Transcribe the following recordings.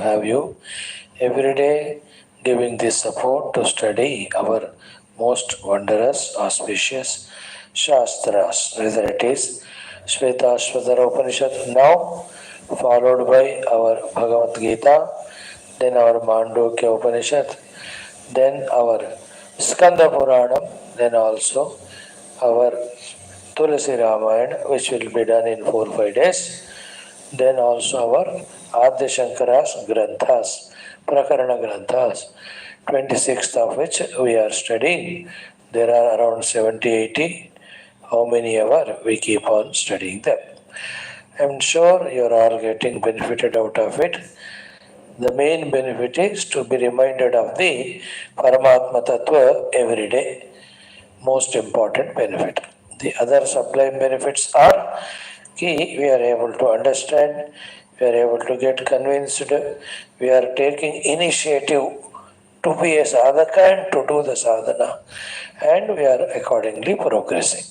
have you every day giving this support to study our most wondrous, auspicious Shastras, whether it is Shwethashwathara Upanishad now, followed by our Bhagavad Gita, then our Mandukya Upanishad, then our Skanda Puranam, then also our Tulasi Ramayana, which will be done in 4-5 days, then also our Adya Shankara's Granthas, Prakarana Granthas, 26th of which we are studying. There are around 70-80. How many ever we keep on studying them. I'm sure you're all getting benefited out of it. The main benefit is to be reminded of the Paramatma Tattva every day. Most important benefit. The other sublime benefits are key. We are able to understand, we are able to get convinced, we are taking initiative to be a sadhaka and to do the sadhana, and we are accordingly progressing.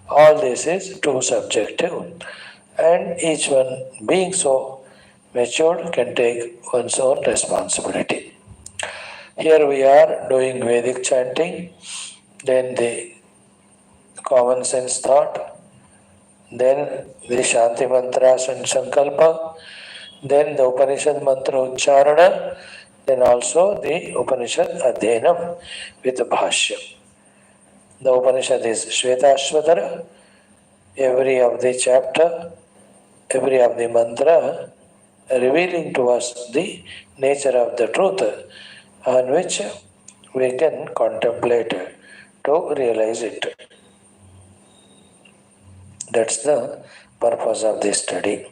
All this is too subjective, and each one being so matured can take one's own responsibility. Here we are doing Vedic chanting, then the common sense thought, then the Shanti mantras and Sankalpa, then the Upanishad mantra Ucharana, then also the Upanishad Adhyanam with Bhashyam. The Upanishad is Shwethashwathara. Every of the chapter, every of the mantra revealing to us the nature of the truth on which we can contemplate to realize it. That's the purpose of this study.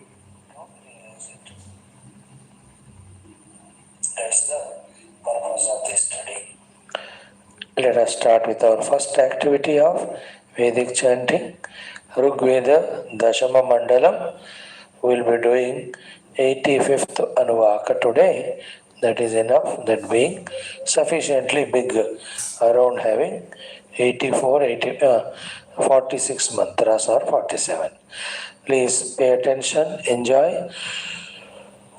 That's the purpose of this study. Let us start with our first activity of Vedic chanting. Rigveda Dashama Mandalam. We will be doing 85th Anuvaka today. That is enough, that being sufficiently big, around having 46 mantras or 47. Please pay attention, enjoy.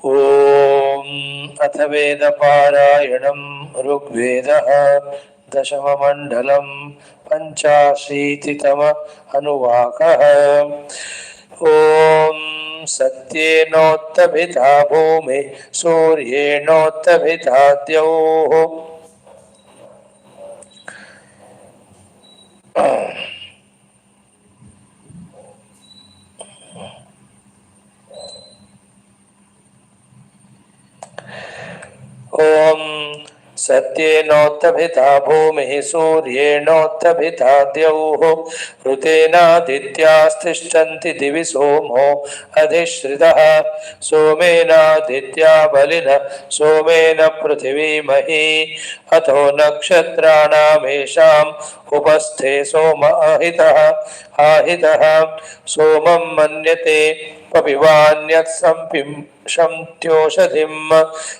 Om Athaveda Parayanam Rigveda Dashamamandalam Panchashititama Anuvaka. Om Satyenottavita Bhumi Suryenottavita Dyoho. Om Satyenottavita Bhumihi Suryenottavita Dyauho Rutenadityastishtanti divi somo adhishritaha Somenaditya balina Somena prithivimahi Atho nakshatranamesham Upasthe soma ahitaha Somam manyate Papivanyat sampim shamtyoshadhim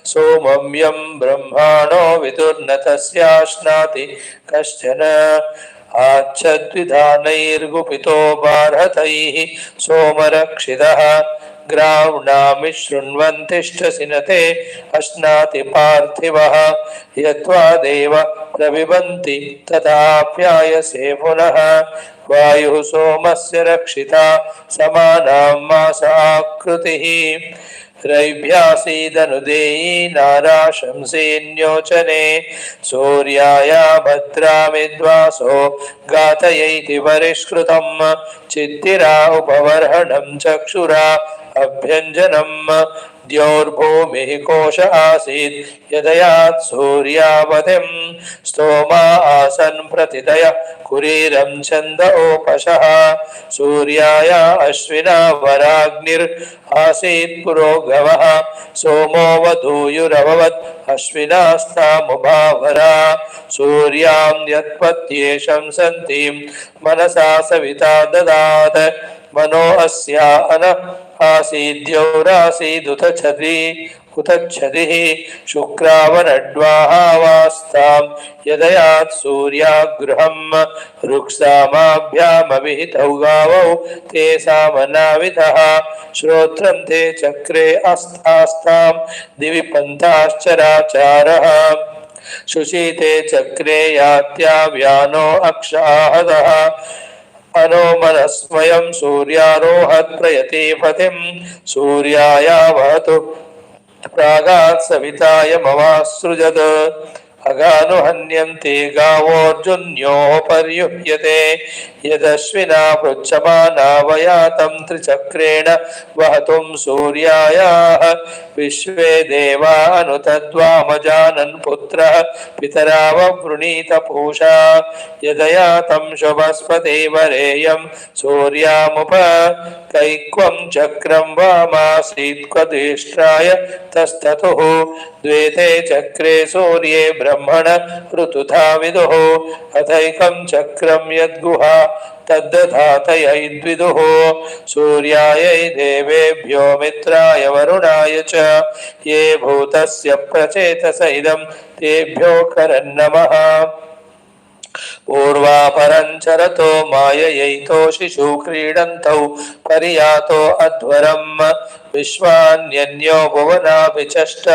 somam yam brahmano vidurnatasya kaschana achadvidhanairgupito bharhataihi somarakshidaha gravnamishrunvantishta sinate ashnati parthivaha yatva deva pravibanti tadapyayase punaha Vayu somasya rakshita samanam masa akrutihi Raibhyasidhanudeyi narashamsenyochane Suryaya bhadramidvaso gatayeti varishkrutam Chittira upavarhanam chakshura abhyanjanam Dyorbhumihi kosha asid yadayat suryavatim Stoma asan pratidaya kuriram chanda opashaha Suryaya ashvina varagnir asid purogavaha Somo vaduyuravavat ashvinastamubhavara Suryam yatpatyesham santim manasa savita dadat मनो अस्या अन आसीद्यौरासीदुतच्छति उतच्छतिः शुक्रावनड्वाहावास्तां यदयात् सूर्यागृहम् रुक्सामाभ्यामभिहितौ गावौ ते सामनाविधः श्रोत्रं ते चक्रे आस्तां दिवि पन्थाश्चराचारः शुशीते चक्रे यात्याव्यानो अक्षाहदः अनो मनस्वयं सूर्यारोहत् प्रयते पतिं सूर्यायावहतु प्रागात् सवितायमवासृजत् अगानुहन्यन्ते गावोऽर्जुन्योः पर्युह्यते यदश्विना पृच्छमाना वयातं त्रिचक्रेण वहतुं सूर्यायाः विश्वे देवा अनुतद्वामजानन् पुत्रः पितरा ववृणीत पूषा यदयातं शुभस्पते वरेयं सूर्यामुपकैक्वं चक्रं वामासीत् क्वदिष्ट्राय तस्ततुः द्वेते चक्रे सूर्ये ब्रह्मण ऋतुधा विदुः अथैकं चक्रं यद्गुहा तद्दधातयै सूर्यायै देवेभ्यो मित्राय वरुणाय च ये भूतस्य प्रचेतस इदं तेभ्यो करन्नमः पूर्वापरञ्चरतो माययैतो शिशु क्रीडन्तौ परियातो अध्वरम् विश्वान्यन्यो भुवनाभिचष्ट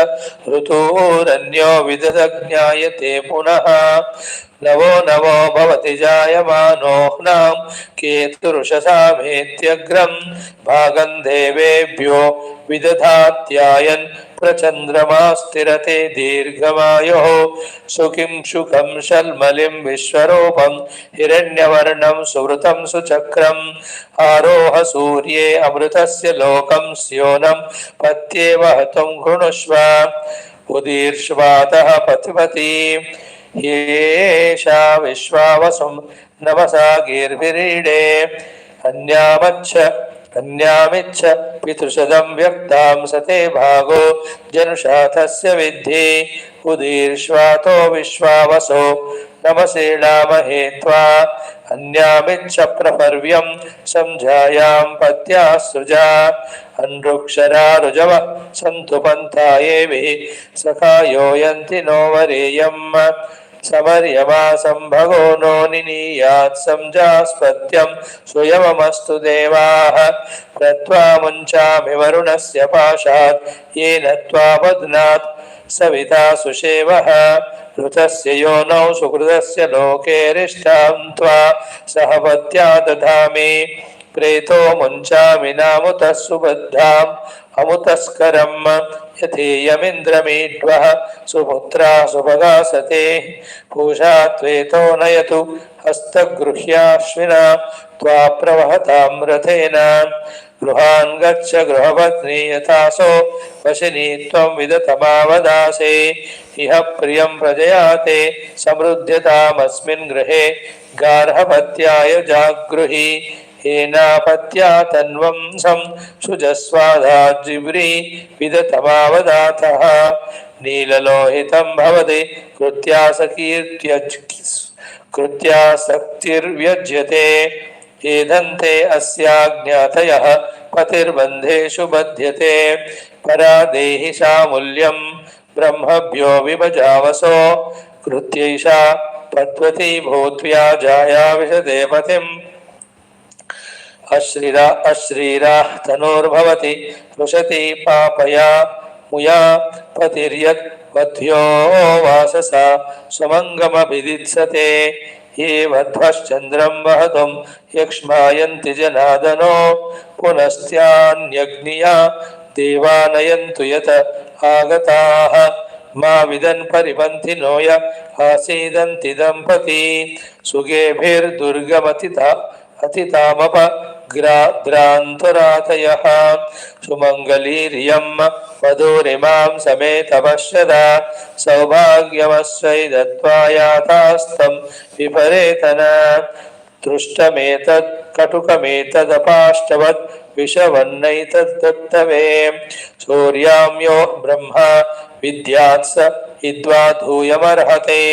ऋतूरन्यो विदधज्ञायते पुनः नवो नवो भवति जायमानोऽह्नां केतुरुषसामेत्यग्रं भागं देवेभ्यो विदधात्यायन् प्रचन्द्रमा स्थिरते दीर्घमायुः सुखिं सुखं शल्मलिं विश्वरूपं हिरण्यवर्णं सुवृतं सुचक्रम् आरोह सूर्ये अमृतस्य लोकं स्योनं पत्ये वहतं कृणुष्व उदीर्ष्वातः पतिपति येषा विश्वावसुं नमसा गीर्भिरीडे अन्यामिच्छ पितृषदं व्यक्तां सते भागो जनुषाथस्य विद्धि उदीर्ष्वातो विश्वावसो नमसेणामहे त्वा अन्यामिच्छ प्रपर्व्यं संजायां पत्या सृजा अन्रुक्षरा रुजव सन्तु पन्था एभिः सखायो यन्ति नो वरेयम् समर्यमा संभगो नो निनीयात् संजास्पत्यं स्वयममस्तु देवाः प्रत्वा मुञ्चामि वरुणस्य पाशात् येन त्वा बध्नात् सविता सुषेवः ऋतस्य योनौ सुकृतस्य लोके रिष्ठां त्वा सहपत्या दधामि प्रेतो मुञ्चामि नामुतः सुबद्धाम् अमुतस्करम् यथेयमिन्द्रमीड्वः सुपुत्रा सुभगासते पूषा त्वेतो नयतु हस्तगृह्याश्विना त्वा प्रवहतां रथेन गृहान् गच्छ गृहपत्नी यथासो वशिनी त्वं विदतमावदासे इह प्रियं प्रजयाते समृद्ध्यतामस्मिन् गृहे गार्हपत्याय जागृहि हेनापत्या तन्वंसं शुजस्वाधाजिव्री विदतमावदातः नीललोहितं भवति कृत्यासक्तिर्व्यज्यते एधन्ते अस्याज्ञातयः पतिर्बन्धेषु बध्यते परा देहि सामूल्यं ब्रह्मभ्यो विभजावसो कृत्यैषा पद्वती भूत्व्या जाया विशदे पतिम् अश्रीरा तनोर्भवति रुशति पापया मुया पतिर्यत् वध्यो वाससा सुमङ्गमभिदित्सते ये वध्वश्चन्द्रं वहतुं यक्ष्मायन्ति जनादनो पुनस्त्यान्यग्निया देवानयन्तु यत आगताः मा विदन् परिपन्थिनो य आसीदन्ति दम्पती सुगेभिर्दुर्गमतिता अतितामपग्रान्तरातयः सुमङ्गलीर्यं वधूरिमां समेत पश्यदा सौभाग्यमस्यै दत्त्वा याथास्तं विपरेतन दृष्टमेतत् कटुकमेतदपाष्टवत् विषवन्नैतद्दत्तवे सूर्यां यो ब्रह्मा विद्यात् स विद्वाधूयमर्हते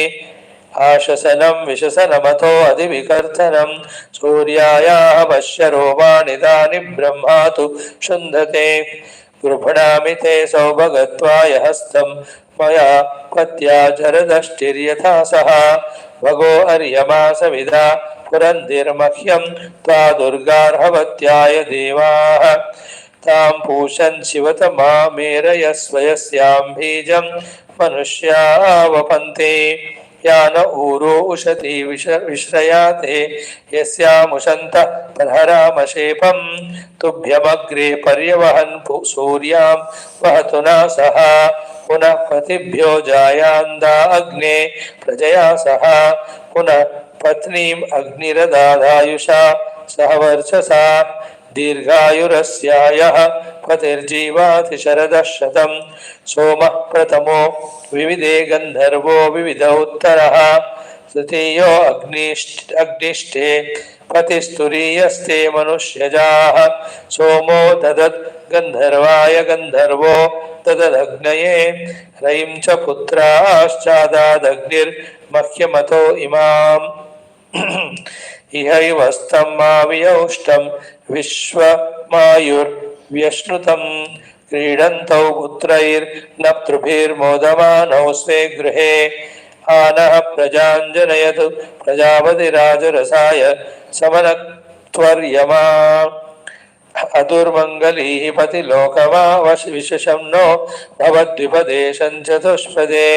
आशसनं विशसनमतो अधिविकर्तनं सूर्यायाः पश्यरूपाणितानि ब्रह्मा तु शुन्धते गृह्णामि ते सौभगत्वाय हस्तं मया पत्या जरदष्टिर्यथा सः भगो अर्यमा सविदा पुरन्दिर्मह्यं त्वा दुर्गार्हवत्याय देवाः तां पूषन् शिवतमामेरयस्वयस्यां बीजं मनुष्या वपन्ते या न ऊरो उशती विश्रयाते यस्यामुशन्तः प्रहरामशेपं तुभ्यमग्रे पर्यवहन् सूर्यां वहतु न सह पुनः पतिभ्यो जायान्दा अग्ने प्रजया सह पुनः पत्नीम् अग्निरदाधायुषा सह वर्चसा दीर्घायुरस्यायः पतिर्जीवाति शरदः शतं सोमः प्रथमो विविधे गन्धर्वो विविध उत्तरः तृतीयो अग्निष्टे पतिस्तुरीयस्ते मनुष्यजाः सोमो ददत् गन्धर्वाय गन्धर्वो दददग्नये रयिं च पुत्राश्चादादग्निर्मह्यमतो इमाम् इहैवस्तं मावियौष्टं विश्वमायुर्व्यश्नुतं क्रीडन्तौ पुत्रैर्नप्तृभिर्मोदमानौ स्वे गृहे आनः प्रजाञ्जनयतु प्रजापतिराजरसाय समनत्वर्यमा अदुर्मङ्गलीः पतिलोकमा विशशं नो भवद्विपदेशं चतुष्पदे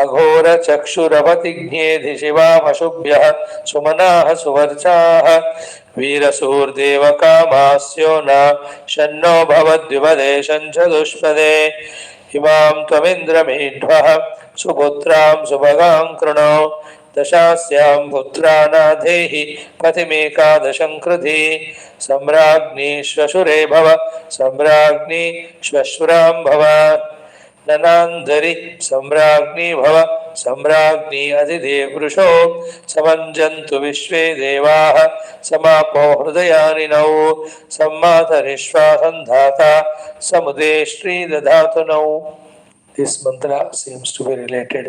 अघोरचक्षुरपतिज्ञेधि शिवामशुभ्यः सुमनाः सुवर्चाः वीरसूर्देवकामास्यो न शन्नो भवद्विपदेशं चतुष्पदे इमां त्वमिन्द्रमीढ्वः सुपुत्रां सुभगां कृणो दशास्यां पुत्रानाधेहि पतिमेकादशं कृधि सम्राज्ञी श्वशुरे भव सम्राज्ञी श्वश्रुरां भव ननान्दरि सम्राज्ञी भव सम्राज्ञी अधिदेवृषो समञ्जन्तु विश्वे देवाः समापो हृदयानिनौ सम्मातरिष्वा सन्धाता समुदे श्रीदधातु नौ. This mantra seems to be related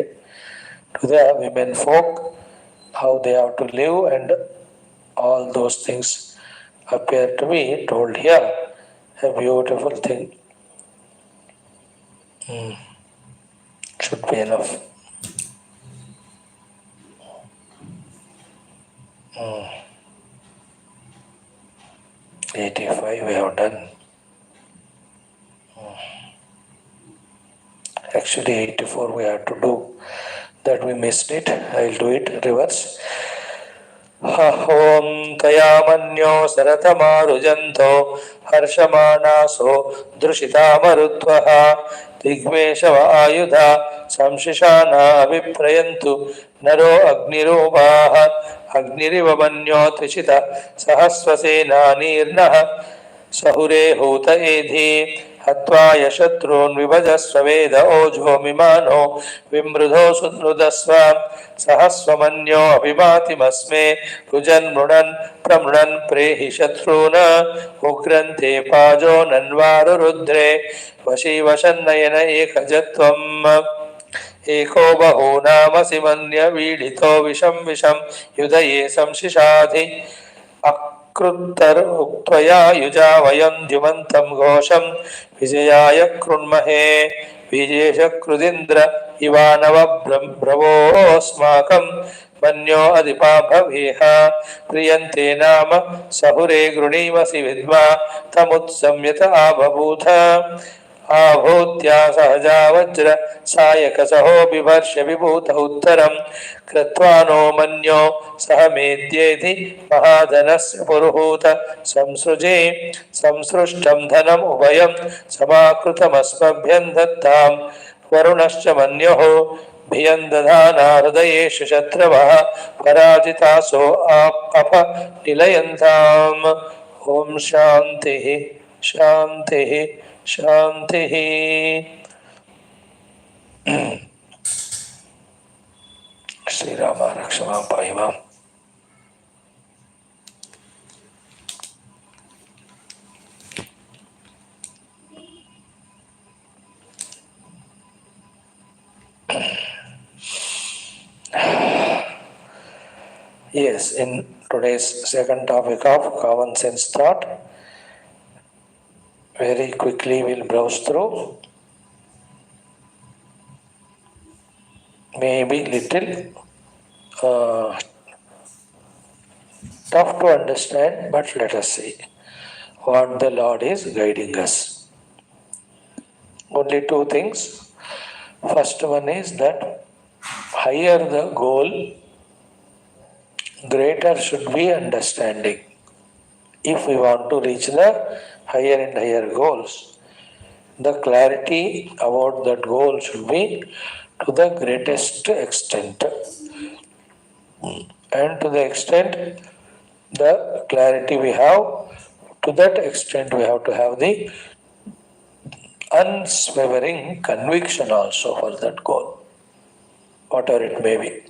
to the women folk, how they have to live, and all those things appear to be told here. A beautiful thing. Should be enough. 85 we have done. Actually 84 we have to do. That we missed it. I will do it reverse. ॐ तयामन्यो सरथमारुजन्तो हर्षमाणासो दृशितामरुत्वः दिग्मेशव आयुधा संशिशाना विप्रयन्तु नरो अग्निरूपाः अग्निरिव मन्यो त्रिचित सहस्वसेनानीर्नः सहुरे हूत एधि हत्वा यशत्रून् विभजस्व वेद ओजो मिमानो विमृधो सुनृदस्व सहस्वमन्यो अभिमातिमस्मे रुजन् मृणन् प्रमृणन् प्रेहि शत्रून् उग्रन्ते पाजो नन्वारुरुद्रे वशी वशन्नयन एकजत्वम् एको बहूनामसि मन्य वीडितो विषं विषं युधये संशिशाधि कृत्तरुक्त्वया युजा वयं द्युमन्तं घोषं विजयाय कृण्महे विजेशकृदिन्द्र इवानव ब्रवोऽस्माकं मन्यो अधिपा भवेह प्रियन्ते नाम सहुरे गृणीमसि विद्मा तमुत्सम्यत आबभूथ आभूत्या सहजा वज्र सायकसहो बिभर्ष विभूत उत्तरं कृत्वा नो मन्यो सह मेद्येधि महाधनस्य पुरुहूत संसृजे संसृष्टं धनम् उभयं समाकृतमस्मभ्यं दत्तां वरुणश्च मन्योः भियं दधाना हृदयेषु शत्रवः पराजितासो अपनिलयन्ताम्. ॐ शान्तिः शान्तिः शान्तिः. श्रीराम रक्ष मां पाहि माम्. Yes, in today's second topic of common sense thought, very quickly we'll browse through. Maybe little tough to understand, but let us see what the Lord is guiding us. Only two things. First one is that higher the goal, greater should be understanding. If we want to reach the higher and higher goals, the clarity about that goal should be to the greatest extent. And to the extent the clarity we have, to that extent we have to have the unswavering conviction also for that goal, whatever it may be.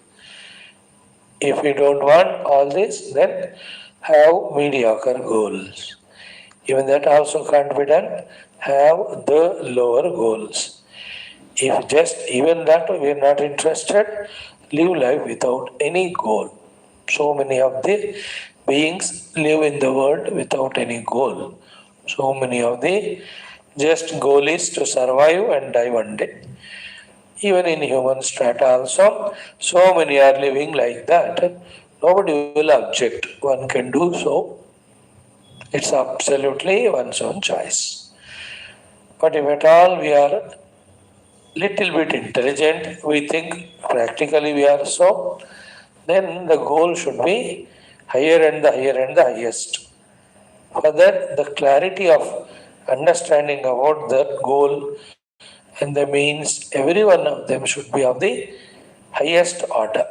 If we don't want all this, then have mediocre goals. Even that also can't be done. Have the lower goals. If just even that we are not interested, live life without any goal. So many of the beings live in the world without any goal. So many of the just goal is to survive and die one day. Even in human strata also, so many are living like that. Nobody will object. One can do so. It's absolutely one's own choice. But if at all we are little bit intelligent, we think practically we are so, then the goal should be higher and the higher and the highest. For that, the clarity of understanding about that goal and the means, every one of them should be of the highest order.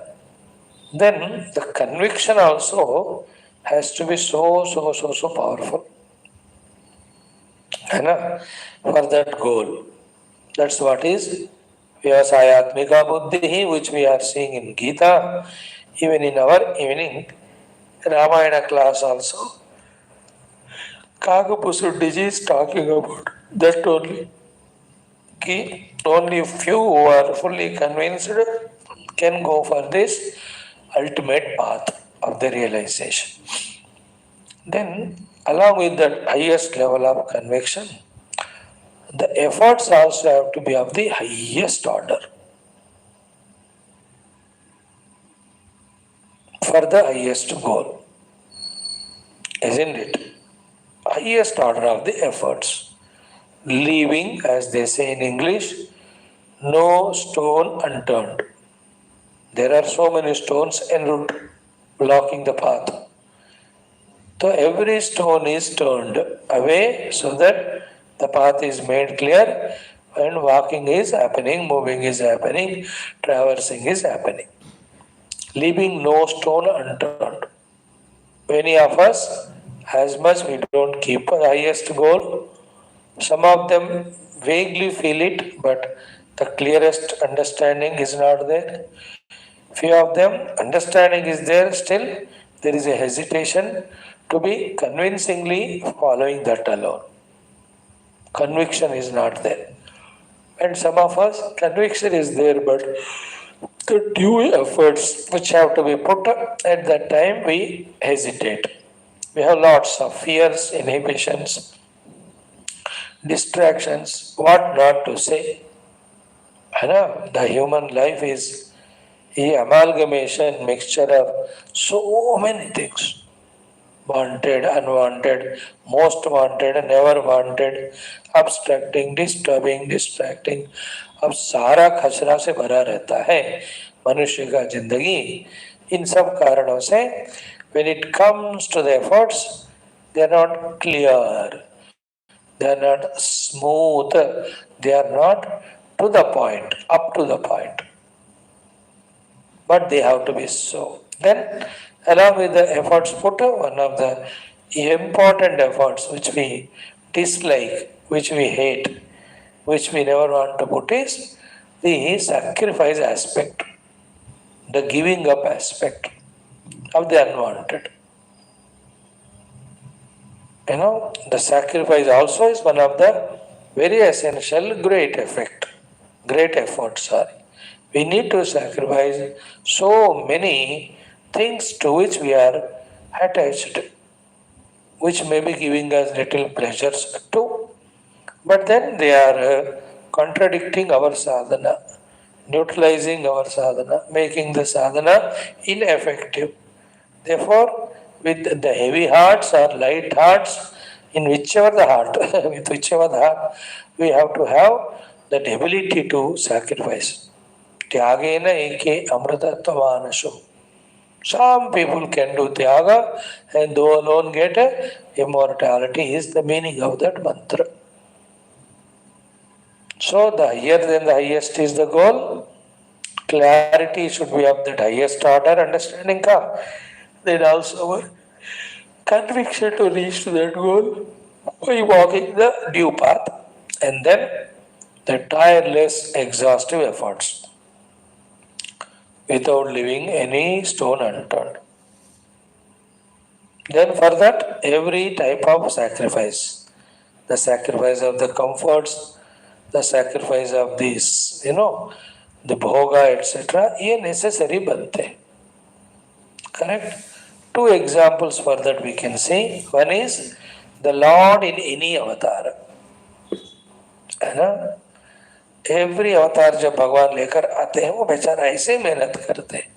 Then the conviction also has to be so powerful. For that goal. That's what is Vyavasayatmika Buddhi, which we are seeing in Gita, even in our evening Ramayana class also. Kagapusudiji is talking about that only. Only few who are fully convinced can go for this ultimate path of the realization. Then, along with the highest level of conviction, the efforts also have to be of the highest order for the highest goal, isn't it? Highest order of the efforts, leaving, as they say in English, no stone unturned. There are so many stones en route blocking the path. So every stone is turned away so that the path is made clear and walking is happening, moving is happening, traversing is happening. Leaving no stone unturned. Many of us, as much we don't keep the highest goal, some of them vaguely feel it, but the clearest understanding is not there. Few of them, understanding is there still, there is a hesitation to be convincingly following that alone. Conviction is not there. And some of us, conviction is there, but the due efforts which have to be put at that time, we hesitate. We have lots of fears, inhibitions, distractions, what not to say. The human life is a amalgamation, mixture of so many things. Wanted, unwanted, most wanted, never wanted, abstracting, disturbing, distracting. अब सारा खसरा से भरा रहता है मनुष्य का जिंदगी इन सब कारणों से when it comes to the efforts they are not clear, they are not smooth, they are not to the point, up to the point, but they have to be so. Then, along with the efforts put, one of the important efforts which we dislike, which we hate, which we never want to put is the sacrifice aspect, the giving up aspect of the unwanted. The sacrifice also is one of the very essential great effort, sorry. We need to sacrifice so many things to which we are attached, which may be giving us little pleasures too, but then they are contradicting our sadhana, neutralizing our sadhana, making the sadhana ineffective. Therefore, with the heavy hearts or light hearts, in whichever the heart, with whichever the heart, we have to have that ability to sacrifice. Tyagena eke amritattvaanashu. Some people can do tyaga and though alone get immortality is the meaning of that mantra. So the higher than the highest is the goal. Clarity should be of that highest order, understanding ka. Then also our conviction to reach to that goal by walking the due path. And then the tireless, exhaustive efforts without leaving any stone unturned. Then for that, every type of sacrifice, the sacrifice of the comforts, the sacrifice of these, the bhoga, etc., ये necessary बनते. Correct? Two examples for that we can see. One is the Lord in any avatar. है ना? Every अवतार जब भगवान लेकर आते हैं वो बेचारा ऐसे मेहनत करते हैं.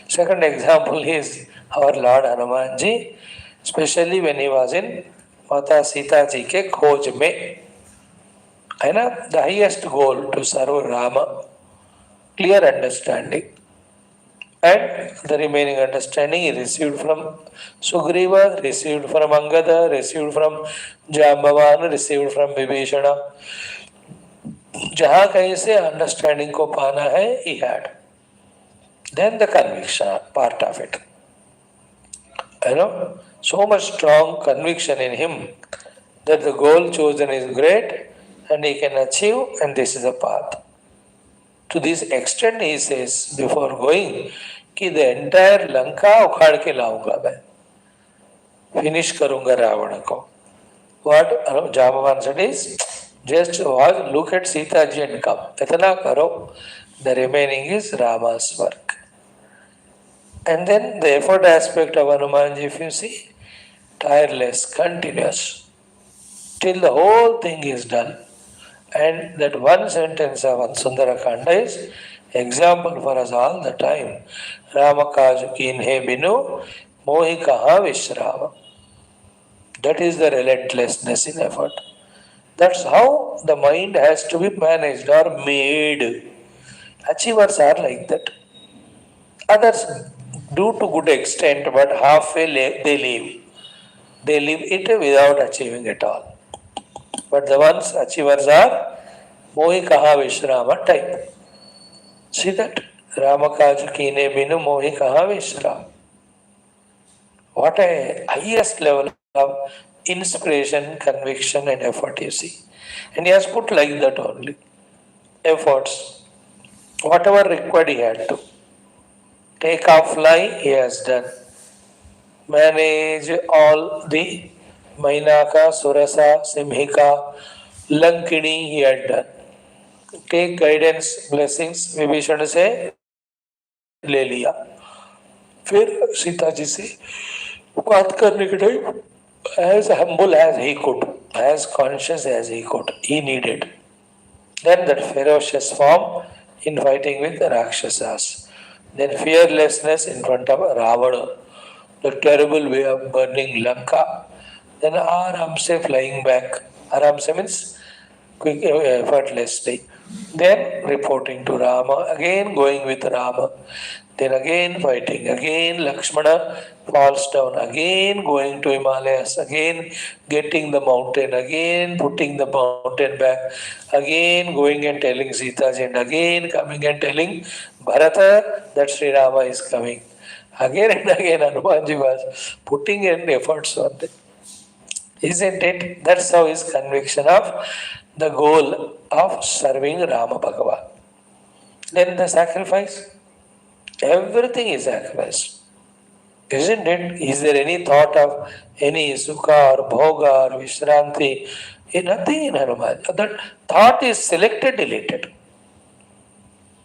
Second example is our Lord Hanuman ji, especially when he was in Mata Sita ji के खोज में, है ना, the highest goal to serve Rama, clear understanding, and the remaining understanding he received from Sugriva, received from Angada, received from Jambavan, received from Vibhishana. जहाँ कहीं से understanding को पाना है he had. Then the conviction part of it. So much strong conviction in him that the goal chosen is great and he can achieve, and this is a path. To this extent he says before going कि the entire Lanka उखाड़ के लाऊंगा मैं, finish करूंगा रावण को. What Jambavan said is just look at Sita ji and come. इतना करो, the remaining is Rama's work. And then the effort aspect of Hanumanji, if you see, tireless, continuous, till the whole thing is done. And that one sentence of Sundarakanda is example for us all the time. Rama kaj kinhe binu mohi kaha vishrama. That is the relentlessness in effort. That's how the mind has to be managed or made. Achievers are like that. Others do to good extent, but halfway they leave. They leave it without achieving at all. But the ones achievers are mohi kaha vishrama type. See that? Ramakaj kine binu mohi kaha vishrama. What a highest level of inspiration, conviction, and effort you see. And he has put like that only. Efforts. Whatever required he had to. Take off fly, he has done. Manage all the Mainaka, Surasa, Simhika, Lankini, he had done. Take guidance, blessings, Vibhishana से ले लिया. फिर सीता जी से बात करने के time as humble as he could, as conscious as he could, he needed. Then that ferocious form in fighting with the Rakshasas. Then fearlessness in front of Ravana, the terrible way of burning Lanka. Then Aram se flying back. Aram se means quick, effortlessly. Then reporting to Rama, again going with Rama. Then again fighting, again Lakshmana falls down, again going to Himalayas, again getting the mountain, again putting the mountain back, again going and telling Sita ji, and again coming and telling Bharata that Sri Rama is coming. Again and again Hanumanji was putting in efforts on it. Isn't it? That's how his conviction of the goal of serving Rama Bhagavan. Then the sacrifice. Everything is sacrificed. Isn't it? Is there any thought of any sukha or bhoga or vishranti? Nothing in Hanuman. That thought is selected, deleted.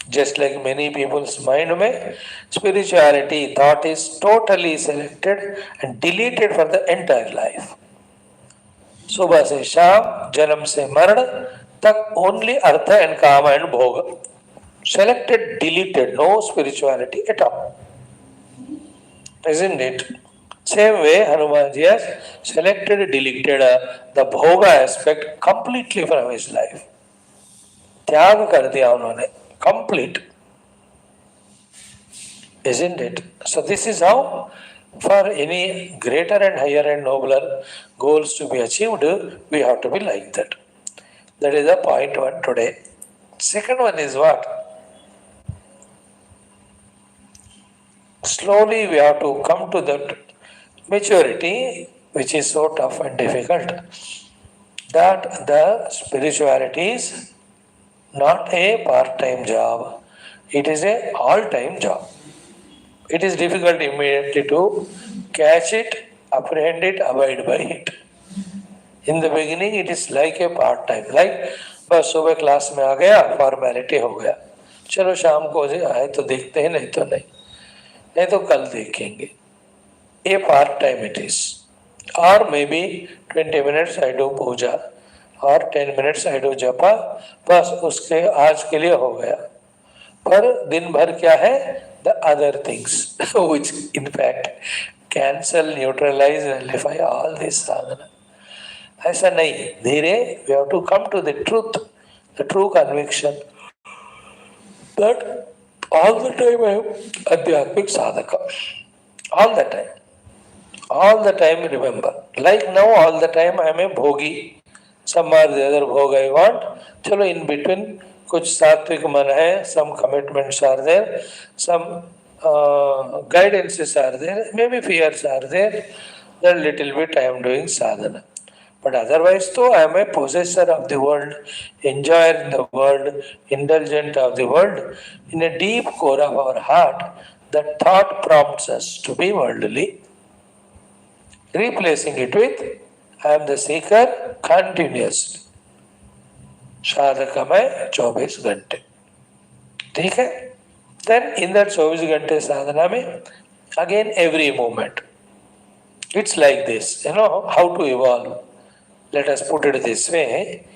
Just like many people's mind में spirituality thought is totally selected and deleted for the entire life. सुबह से शाम जन्म से मरण तक only earth and काम and भोग. Selected, deleted, no spirituality at all. Isn't it? Same way, Hanumanji has selected, deleted the bhoga aspect completely from his life. त्याग कर दिया उन्होंने, complete. Isn't it? So this is how, for any greater and higher and nobler goals to be achieved, we have to be like that. That is the point one today. Second one is what? Slowly we have to come to that maturity, which is so tough and difficult, that the spirituality is not a part-time job, it is a all-time job. It is difficult immediately to catch it, apprehend it, abide by it. In the beginning it is like a part-time, like बस सुबह class में आ गया, formality हो गया, चलो शाम को आए तो देखते हैं, नहीं तो नहीं, नहीं तो कल देखेंगे. A part time it is, or maybe 20 minutes I do puja, or 10 minutes I do japa, बस उसके आज के लिए हो गया. पर दिन भर क्या है? The other things which in fact cancel, neutralize, nullify all this sadhana. ऐसा नहीं, धीरे we have to come to the truth, the true conviction that all the time I am adhyatmic sadhaka, all the time. All the time remember. Like now, all the time I am a bhogi. Some or the other bhog I want. Chalo in between, kuch sattvic man hai, some commitments are there, some guidances are there, maybe fears are there. Then little bit I am doing sadhana. But otherwise, though, I am a possessor of the world, enjoyer in the world, indulgent of the world. In a deep core of our heart, that thought prompts us to be worldly. Replacing it with I am the seeker continuously. साधक में 24 घंटे, ठीक है? Then in that 24 घंटे साधना में again every moment. It's like this, how to evolve. Let us put it this way.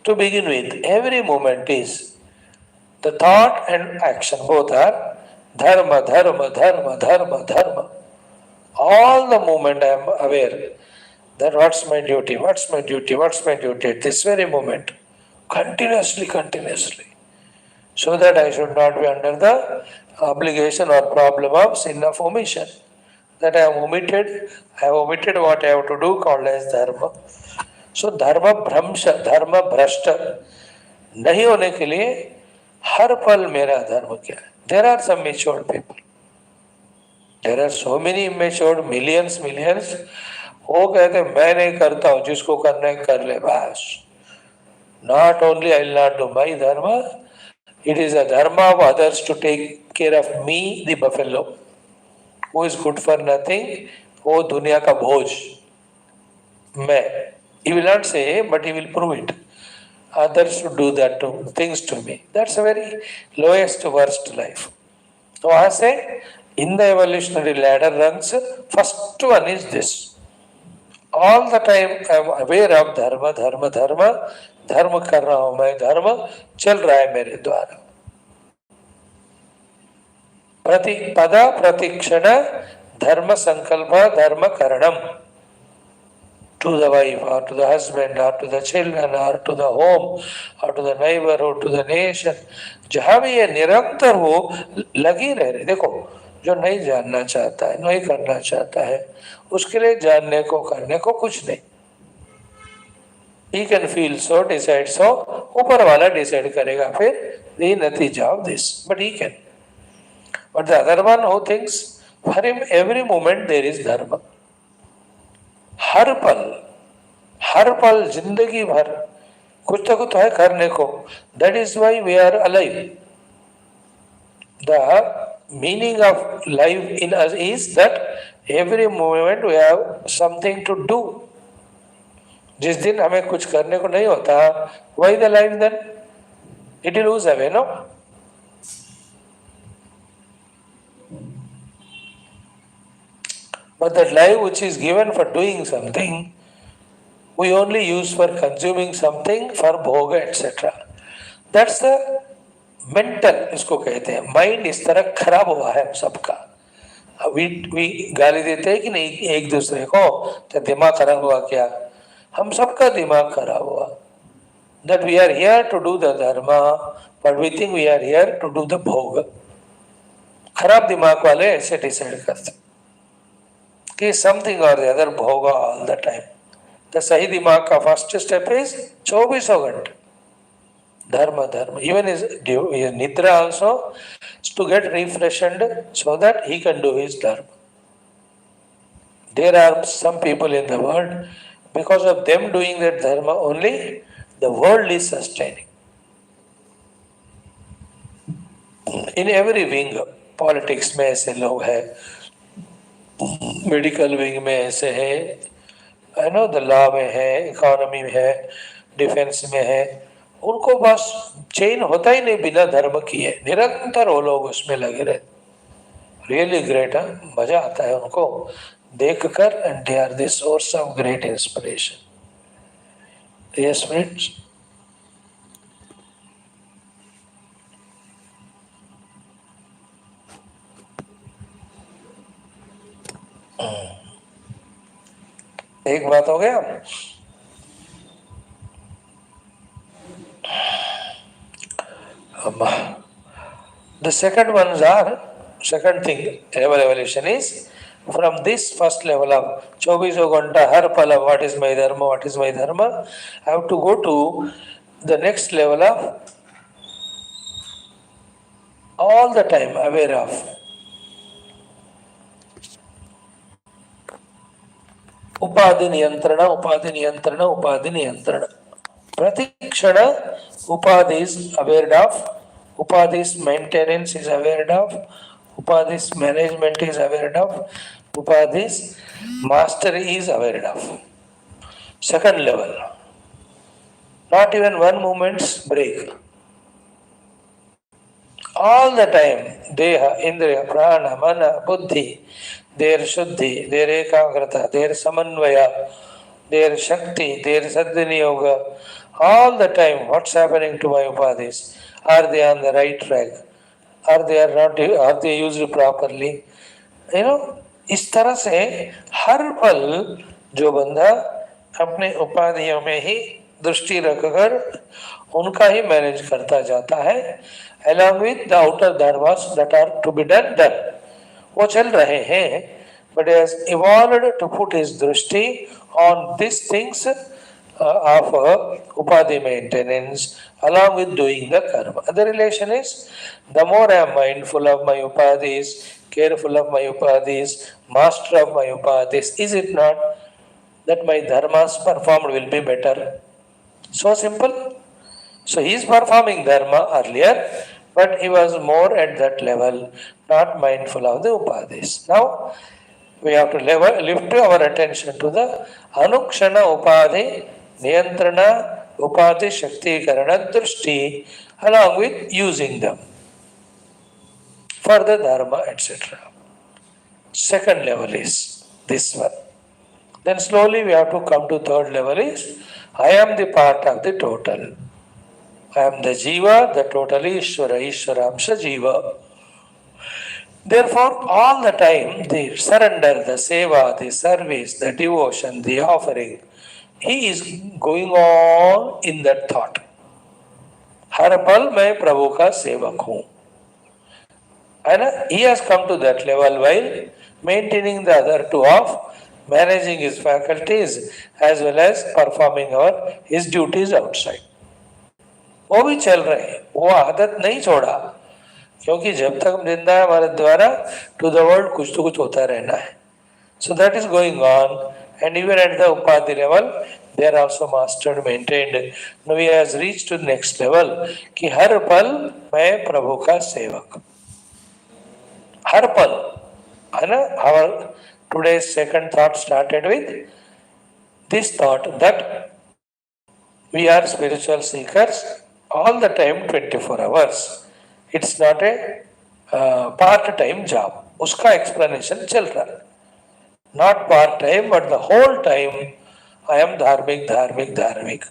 To begin with, every moment is the thought and action both are dharma, dharma, dharma, dharma, dharma. All the moment I am aware that what's my duty, what's my duty, what's my duty at this very moment, continuously, continuously, so that I should not be under the obligation or problem of sin of omission. That I have omitted what I have to do, called as dharma. So dharma भ्रंश, धर्म भ्रष्ट नहीं होने के लिए हर पल मेरा धर्म क्या है? There are some matured people. There are so many immature, millions. वो कहते मैं नहीं करता हूँ, जिसको करना है कर ले बस. Not only I will not do my dharma, it is a dharma of others to take care of me, the buffalo, who is good for nothing, वो दुनिया का भोज. मैं. He will not say, but he will prove it. Others should do that things to me. That's a very lowest, worst life. So वहाँ से in the evolutionary ladder rungs, first one is this. All the time I am aware of dharma, dharma, dharma. धर्म कर रहा हूं मैं, धर्म चल रहा है मेरे द्वारा. प्रति पद प्रतिक्षण धर्म संकल्प धर्म करणम. To the wife or to the husband or to the children or to the home or to the neighborhood, to the nation, जहां भी ये निरंतर वो लगी रह रही. देखो, जो नहीं जानना चाहता है, नहीं करना चाहता है, उसके लिए जानने को करने को कुछ नहीं. He can feel so, decide so, ऊपर वाला decide करेगा फिर the नतीजा of this, but he can. But the other one who thinks, for him every moment there is dharma. हर पल जिंदगी भर कुछ तो है करने को. That is why we are alive. The meaning of life in us is that every moment we have something to do. जिस दिन हमें कुछ करने को नहीं होता, why the life then? It will lose away, no? But that life which is given for doing something, we only use for consuming something for bhoga, etc. That's the mental इसको कहते हैं. माइंड इस तरह खराब हुआ है हम सबका. वी गाली देते हैं कि नहीं एक दूसरे को, तो दिमाग खराब हुआ क्या. हम सबका दिमाग खराब हुआ. That we are here to do the dharma, but we think we are here to do the bhog. खराब दिमाग वाले ऐसे डिसाइड करते कि समथिंग और द अदर भोग ऑल द टाइम. तो सही दिमाग का फर्स्ट स्टेप इज 24 घंटे dharma dharma. Even his nidra also is to get refreshed so that he can do his dharma. There are some people in the world, because of them doing that dharma only, the world is sustaining. In every wing, politics में ऐसे लोग हैं, medical wing में ऐसे हैं, I know the law में है, economy में है, डिफेंस में है. उनको बस चेंज होता ही नहीं बिना धर्म किए, निरंतर वो लोग उसमें लगे रहे. Really great. मजा आता है उनको देखकर. And they are the source of great inspiration. Yes friends. एक बात हो गया. The second ones are, second thing, evolution is from this first level of 24 घंटा हर पल of what is my dharma, what is my dharma, I have to go to the next level of all the time aware of. उपाधि नियंत्रण, उपाधि नियंत्रण, उपाधि नियंत्रण. प्रतिक्षण upadhis aware of, upadhis maintenance is aware of, upadhis management is aware of, upadhis mastery is aware of. Second level, not even one moment's break. All the time, deha, indriya, prana, mana, buddhi, their shuddhi, their ekagrata, their samanvaya, their shakti, their sadhiniyoga, all the time what's happening to my upadhis? Are they on the right track? Are they not? Are they used properly? You know, इस तरह से हर पल जो बंदा अपने उपाधियों में ही दृष्टि रखकर उनका ही मैनेज करता जाता है, along with the outer dharmas that are to be done. वो चल रहे हैं, but he has evolved to put his दृष्टि on these things of upadhi maintenance along with doing the karma. The relation is, the more I am mindful of my upadhis, careful of my upadhis, master of my upadhis, is it not that my dharmas performed will be better? So simple. So he is performing dharma earlier, but he was more at that level, not mindful of the upadhis. Now we have to lift our attention to the anukshana upadhi नियंत्रण उपाधि शक्तिकरण दृष्टि along with using them for the dharma, etc. Second level is this one. Then slowly we have to come to third level is, I am the part of the total. I am the jiva, the total Ishvara, Ishvaramsha jiva. Therefore, all the time the surrender, the seva, the service, the devotion, the offering, he is going on in that thought. हर पल मैं प्रभु का सेवक हूँ. And he has come to that level while maintaining the other two of managing his faculties as well as performing his duties outside. वो भी चल रहे हैं, वो आदत नहीं छोड़ा, क्योंकि जब तक हम जिंदा है हमारे द्वारा टू द वर्ल्ड कुछ तो कुछ होता रहना है. So that is going on. And even at the upadhi level, they are also mastered, maintained. Now he has reached to the next level कि हर पल मैं प्रभु का सेवक. हर पल, है ना. Our today's second thought started with this thought that we are spiritual seekers all the time, 24 hours. It's not a part-time job. उसका explanation चल रहा है. Not part time, but the whole time I am dharmic, dharmic, dharmic.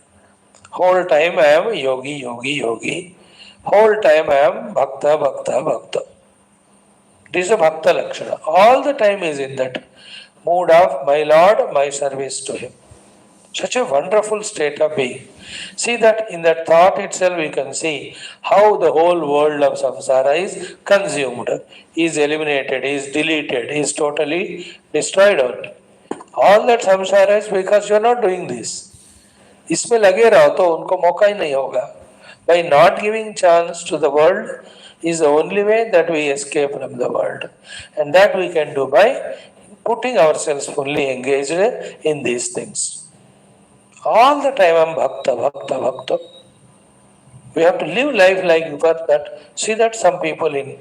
Whole time I am yogi, yogi, yogi. Whole time I am bhakta, bhakta, bhakta. This is a bhakta lakshana. All the time is in that mood of my Lord, my service to Him. Such a wonderful state of being. See that in that thought itself we can see how the whole world of samsara is consumed, is eliminated, is deleted, is totally destroyed only. All that samsara is because you are not doing this. इसमें लगे रहो तो उनको मौका ही नहीं होगा. By not giving chance to the world is the only way that we escape from the world. And that we can do by putting ourselves fully engaged in these things. All the time I'm bhakta, bhakta, bhakta. We have to live life like that. See that some people in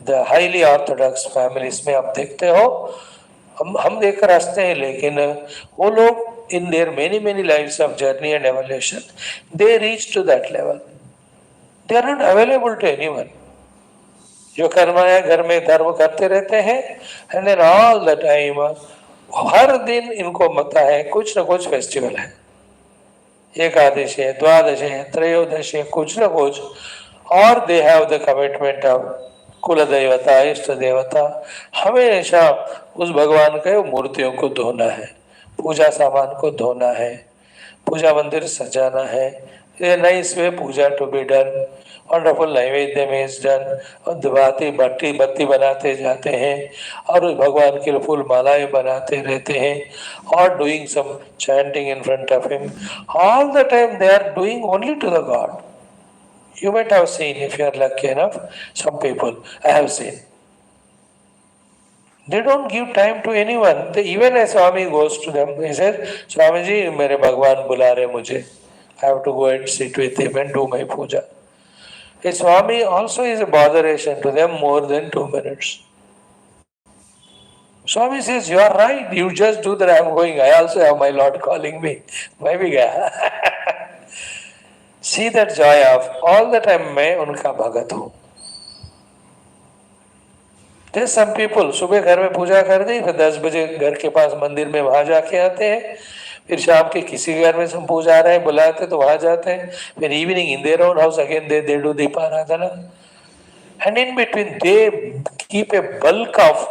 the highly orthodox families में आप देखते हो, हम देखकर हंसते हैं, लेकिन वो लोग in their many lives of journey and evolution, they reach to that level. They are not available to anyone. जो कर्म है घर में धर्म करते रहते हैं, and then all the time हर दिन इनको पता है कुछ न कुछ फेस्टिवल है. एकादशी है, द्वादशी है, त्रयोदशी है, कुछ न कुछ. और they have the commitment of कुल देवता, इष्ट देवता. हमेशा उस भगवान के मूर्तियों को धोना है, पूजा सामान को धोना है, पूजा मंदिर सजाना है. Nice way puja to be done, wonderful नैवेद्य में इज डन. और दिवाती बत्ती बत्ती बनाते जाते हैं और उस भगवान के फूल मालाएं बनाते रहते हैं और doing some chanting in front of him. All the time they are doing only to the god. You might have seen, if you are lucky enough, some people I have seen. They don't give time to anyone. They, even a Swami goes to them, he says, Swamiji, मेरे भगवान बुला रहे मुझे. I have to go and sit with him and do my puja. A Swami also is a botheration to them more than 2 minutes. Swami says, you are right, you just do that, I am going. I also have my Lord calling me. मैं भी गया. See that joy of all the time मैं उनका भगत हूँ. There's some people सुबह घर में पूजा कर दी, फिर 10 बजे घर के पास मंदिर में वहां जाके आते हैं, फिर शाम के किसी घर में सब पूजा आ रहे हैं बुलाते तो वहां जाते हैं, फिर evening in their own house again they do deeparadhana. And in between they keep a bulk of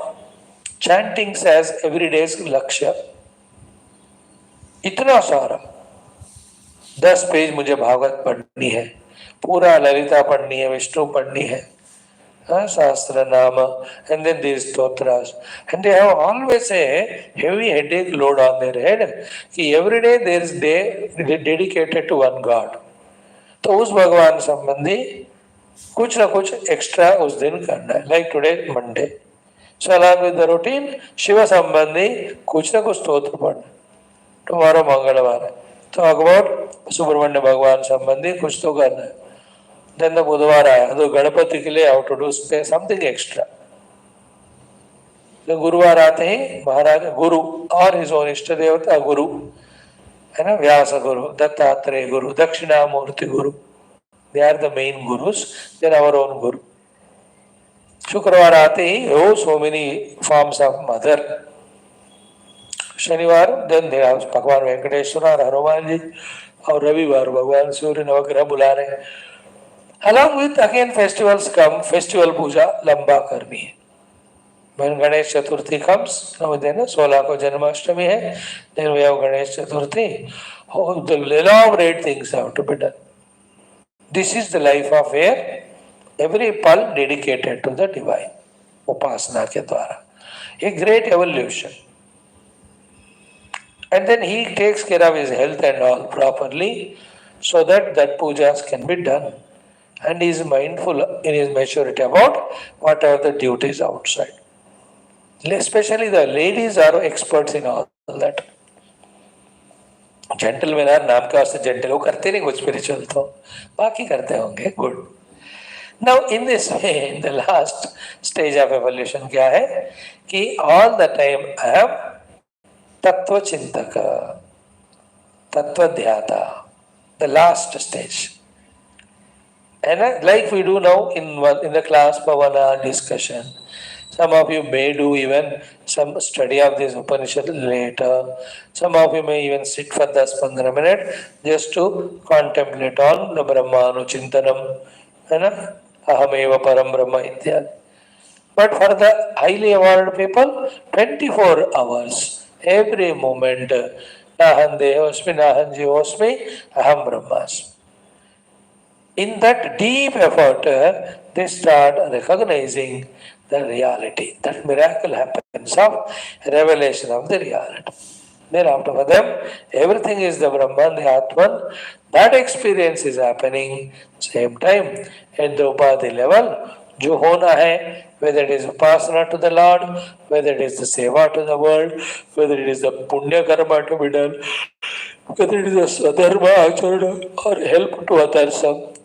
chantings as everyday's lakshya. इतना सारा 10 पेज मुझे भागवत पढ़नी है, पूरा ललिता पढ़नी है, विष्णु पढ़नी है, शास्त्र नाम, and then these stotras, and they have always a heavy headache load on their head कि every day there is day dedicated to one God. तो उस भगवान संबंधी कुछ ना कुछ एक्स्ट्रा उस दिन करना है. Like today Monday, so along with the routine Shiv संबंधी कुछ ना कुछ स्तोत्र पढ़ना. टुमारो मंगलवार है तो अगवट सुब्रमण्य भगवान संबंधी कुछ तो करना है. देन द बुधवार आया तो गणपति के लिए how to do something extra. तो गुरुवार आते ही महाराज गुरु और हिज ओन इष्ट देवता गुरु है ना, व्यास गुरु, Dattatreya guru, Dakshinamurthy guru. They are the main gurus. Then our own guru. शुक्रवार आते ही हो so many forms of mother. शनिवार दिन भगवान वेंकटेश्वर और हनुमान जी, और रविवार भगवान सूर्य नवग्रह बुला रहे हैं. Along with again festivals come, festival पूजा लंबा करनी है. When Ganesh Chaturthi comes, then 16 को जन्माष्टमी है, then we have Ganesh Chaturthi. Oh, the elaborate things have to be done. This is the life of where every pulse dedicated to the divine. उपासना के द्वारा a great evolution. And then he takes care of his health and all properly so that pujas can be done. And he is mindful in his maturity about whatever the duties outside. Especially the ladies are experts in all that. Gentlemen are नाम का वास्ते gentle, वो करते नहीं कुछ spiritual तो बाकी करते होंगे. Good. Now in this way, in the last stage of evolution क्या है कि all the time I am तत्व चिंतक, तत्व ध्याता, the last stage. And like we do now in the class Pavana discussion, some of you may do even some study of this Upanishad later. Some of you may even sit for 10-15 minutes just to contemplate on the Brahmanu Chintanam, Ahameva Param Brahma Ityadi. But for the highly evolved people, 24 hours, every moment, Nahan Dehosmi, Nahan Jivosmi, Aham Brahmasmi. In that deep effort, they start recognizing the reality. That miracle happens of revelation of the reality. Thereafter, for them, everything is the Brahman, the Atman. That experience is happening same time at the Upadhi level. जो होना है, whether it is upasana to the Lord, whether it is the seva to the world, whether it is the punya karma to be done, whether it is a sadharma acharana or help to others,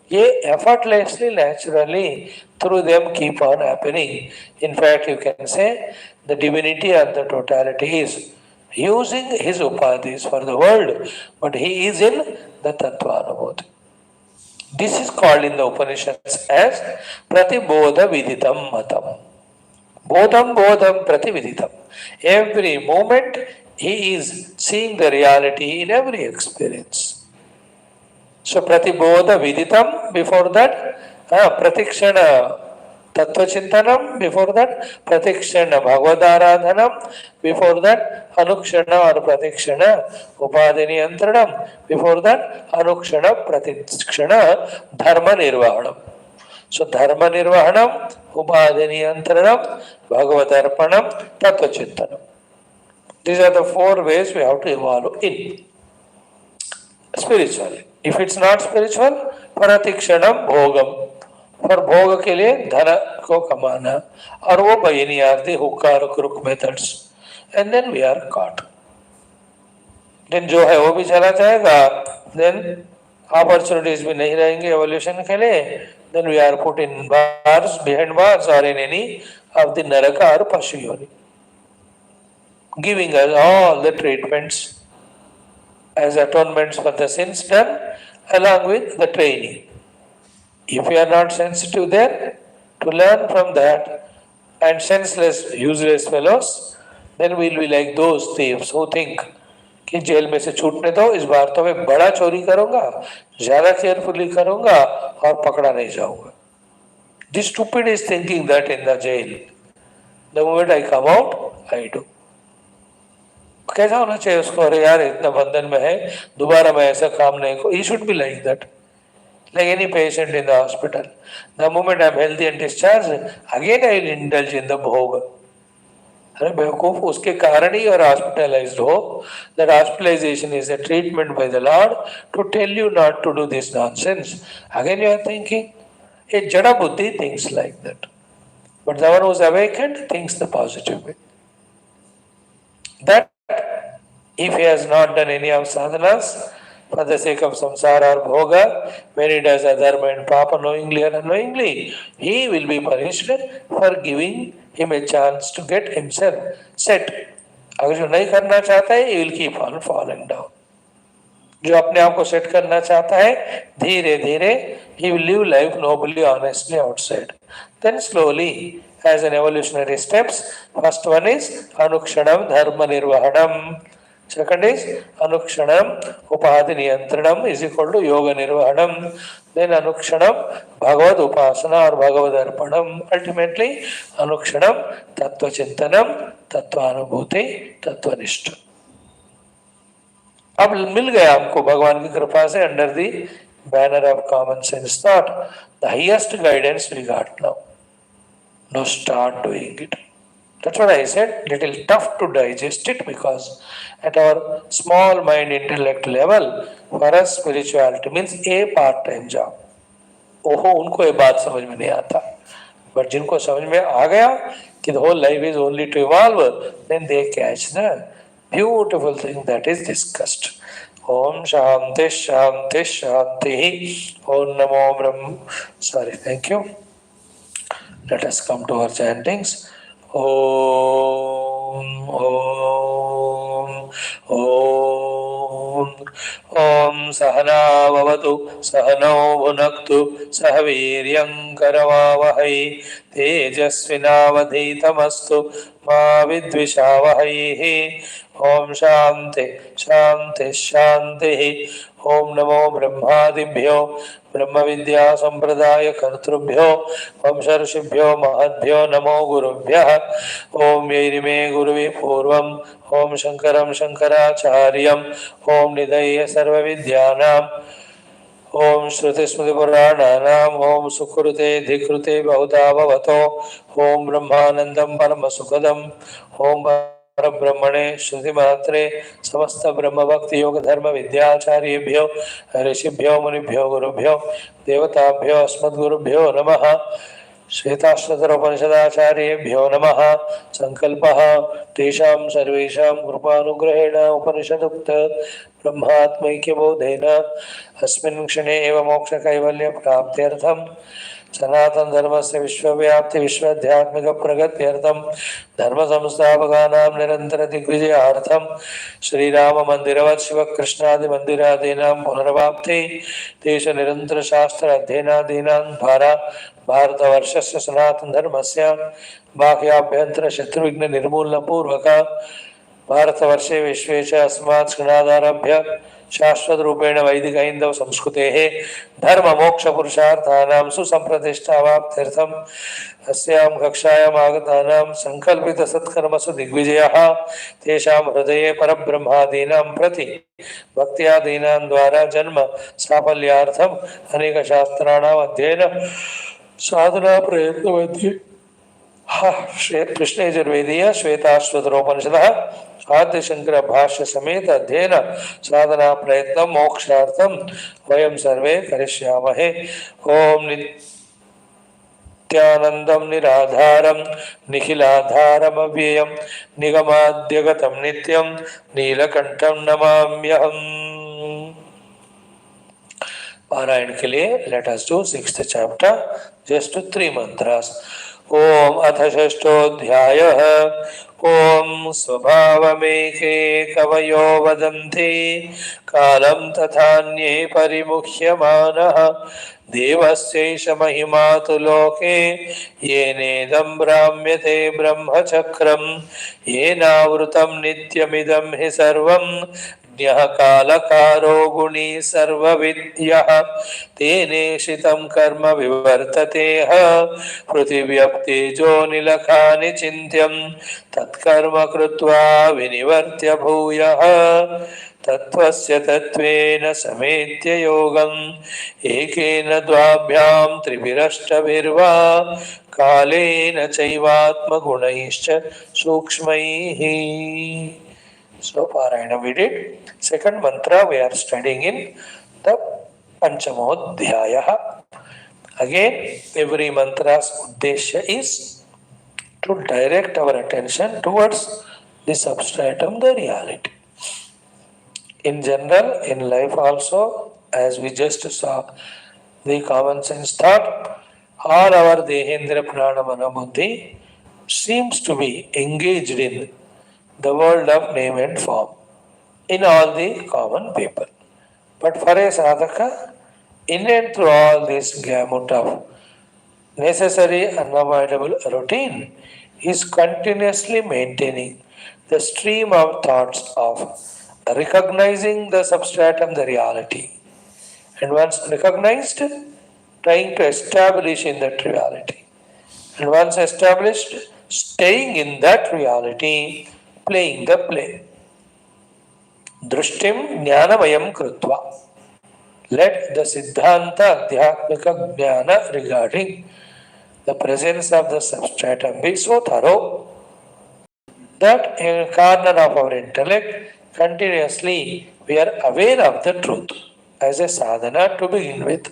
ये effortlessly, naturally, through them keep on happening. In fact, you can say the divinity and the totality is using his upadhis for the world, but he is in the tattva-anubhuti. This is called in the Upanishads as pratibodha viditam matam. Bodham bodham pratividitam. Every moment he is seeing the reality in every experience. So pratibodha viditam, before that, pratikshana tattva chintanam, before that, pratikshana bhagavadaradhanam, before that, anukshana or pratikshana upadini antranam, before that, anukshana pratikshana dharma nirvahanam. So dharma nirvahanam, upadini antranam, bhagavadarpanam, tattva chintanam. These are the 4 ways we have to evolve in spiritually. If it's not spiritual, pratikshanam bhogam. For भोग के लिए धन को कमाना और वो बहिनी आरती हुक्का और crook methods and then we are caught then जो है वो भी चला जाएगा देन अपॉर्चुनिटीज भी नहीं रहेंगे एवोल्यूशन के लिए then we are put in bars behind bars और in any of the narak और pashu yoni giving us all the treatments as atonements for the sins done along with the training. If we are not sensitive there to learn from that and senseless, useless fellows, then we will be like those thieves who think कि jail में से छूटने दो इस बार तो मैं बड़ा चोरी करूंगा ज्यादा केयरफुली करूंगा और पकड़ा नहीं जाऊंगा. This stupid is thinking that in the jail. The moment I come out, I do. कैसा होना चाहिए उसको अरे यार इतना बंधन में है दोबारा मैं ऐसा काम नहीं को he should be like that like any patient in the hospital. The moment I am healthy and discharged, again I will indulge in the bhog. अरे बेवकूफ उसके कारण ही और हॉस्पिटलाइज्ड हो. That hospitalization is a treatment by the Lord to tell you not to do this nonsense. Again you are thinking, a jada buddhi thinks like that. But the one who is awakened thinks the positive way. That if he has not done any of sadhanas, for the sake of samsara or bhoga, when he does adharma and papa knowingly or unknowingly, he will be punished for giving him a chance to get himself set. अगर जो नहीं करना चाहता है, he will keep on falling down. जो अपने आप को सेट करना चाहता है, धीरे धीरे he will live life nobly, honestly outside. Then slowly, as an evolutionary steps, first one is anukshanam dharma nirvahanam. Second is anukshanam upadhi niyantranam is equal to yoga nirvahanam. Then anukshanam bhagavad upasana or bhagavad arpanam. Ultimately anukshanam tattva chintanam, tattva anubhuti, tattva nishta. अब मिल गया हमको भगवान की कृपा से under the banner of common sense thought the highest guidance we got now. Now start doing it. That's what I said. Little tough to digest it because at our small mind intellect level, for us spirituality means a part-time job. ओहो उनको ये बात समझ में नहीं आता. But जिनको समझ में आ गया कि the whole life is only to evolve, then they catch the beautiful thing that is discussed. Om Shanti Shanti Shanti. Om Namo Brahma. Sorry, thank you. Let us come to our chantings. Om Om Om ओम सहनाववतु सहनौ भुनक्तु सह वीर्यं करवावहै तेजस्विनावधीतमस्तु मा विद्विषावहै। ओम शांति शांति शांति। ओम नमो ब्रह्मादिभ्यो ब्रह्म विद्या संप्रदाय कर्तृभ्यो वंशर्षिभ्यो महद्भ्यो नमो गुरुभ्यः। ओम यैरिमे गुरुवे पूर्वम् ओम शंकरं शंकराचार्यम् ओम निधये सर्वविद्यानाम् ओम श्रुतिस्मृतिपुराणानाम् ओम सुकृते धिकृते बहुधा भवतो ओम ब्रह्मानंदं परमसुखदम् ओम परब्रह्मणे श्रुतिमात्रे समस्त ब्रह्म भक्ति योग धर्म विद्याचार्येभ्यो ऋषिभ्यो मुनिभ्यो गुरुभ्यो देवताभ्यो अस्मद्गुरुभ्यो नमः। श्वेताश्वतर उपनिषदाचार्येभ्यो नमः। संकल्पः तेषां सर्वेषां कृपानुग्रहेण उपनिषदुक्त ब्रह्मात्मैक्यबोधेन अस्मिन् क्षणे एव मोक्षकैवल्य प्राप्त्यर्थं सनातन धर्मस्य विश्वव्याप्ति विश्वाध्यात्मिक प्रगत्यर्थं धर्म संस्थापकानां निरंतर दिग्विजयार्थं श्रीराम मंदिरवत् शिव कृष्णादि मंदिरादीनां पुनर्वाप्ति देश निरंतर शास्त्र अध्ययनादीनां द्वारा भारतवर्षस्य सनातन धर्मस्य बाह्याभ्यन्तर शत्रुविघ्न निर्मूलन पूर्वक भारतवर्षे विश्वे च अस्मात् क्षणादारभ्य शाश्वत रूपेण वैदिक हिंदव संस्कृतेः धर्म मोक्ष पुरुषार्थानां सुसंप्रतिष्ठावाप्त्यर्थम् अस्यां कक्षायाम् आगतानां संकल्पित सत्कर्मसु दिग्विजयः तेषां हृदये परब्रह्मादीनां प्रति भक्त्यादीनां द्वारा जन्म साफल्यार्थम् अनेक शास्त्राणाम् अध्ययन साधना प्रयत्न मध्ये कृष्ण यजुर्वेदीय श्वेताश्वतरोपनिषदः आद्य शंकर भाष्य समेत अध्ययन साधना प्रयत्न मोक्षार्थम वयं सर्वे करिष्यामहे। ओम नित्यानंदं निराधारं निखिलाधारम् अव्ययं निगमाद्यगतं नित्यं नीलकंठं नमाम्यहम्। पारायण के लिए let us do 6th chapter just 3 mantras. ओम अथ षष्ठोऽध्यायः। ओम स्वभावमेके कवयो वदन्ति कालं तथान्ये परिमुह्यमानः देवस्यैष महिमा तु लोके येनेदं ब्राह्म्यते ब्रह्मचक्रं येनावृतं नित्यमिदं हि सर्वं ज्ञः कालकारो गुणी सर्वविद् यः तेनेशितं कर्म विवर्तते पृथिव्यप्तेजो निलखानि चिन्त्यं तत्कर्म कृत्वा विनिवर्त्य भूयः तत्त्वस्य तत्त्वेन समेत्य योगम् एकेन द्वाभ्यां त्रिभिरष्टभिर्वा कालेन चैवात्मगुणैश्च सूक्ष्मैः। So Parayana we did. Second mantra we are studying in the Panchamodhyaya. Again, every mantra's uddeshya is to direct our attention towards the substratum, the reality. In general, in life also, as we just saw, the common sense thought, all our Dehendra Prana Mana Buddhi seems to be engaged in the world of name and form in all the common people. But for a sadhaka, in and through all this gamut of necessary unavoidable routine, is continuously maintaining the stream of thoughts of recognizing the substratum, the reality. And once recognized, trying to establish in that reality. And once established, staying in that reality, playing the play. Drushtim jnanamayam krutva. Let the Siddhanta Adhyatmika Jnana regarding the presence of the substratum be so thorough that in a corner of our intellect, continuously we are aware of the truth as a sadhana to begin with.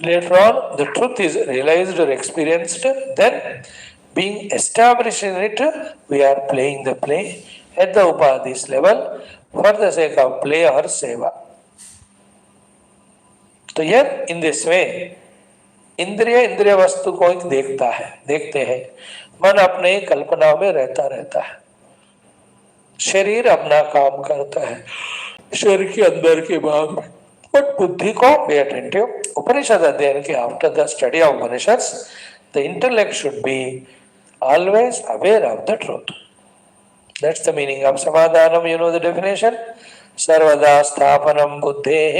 Later on, the truth is realized or experienced, then being established in it, we are playing the play at the upadhis level for the sake of play or seva. तो यार in this way इंद्रिय वस्तु को एक देखते हैं, मन अपने कल्पना में रहता है, शरीर अपना काम करता है, शरीर के अंदर के भाग में। बट बुद्धि को बी अटेंटिव। उपनिषद अध्ययन के after the study of Upanishads the intellect should be always aware of the truth. That's the meaning of samadhanam, you know the definition. सर्वदा स्थापनम बुद्धेः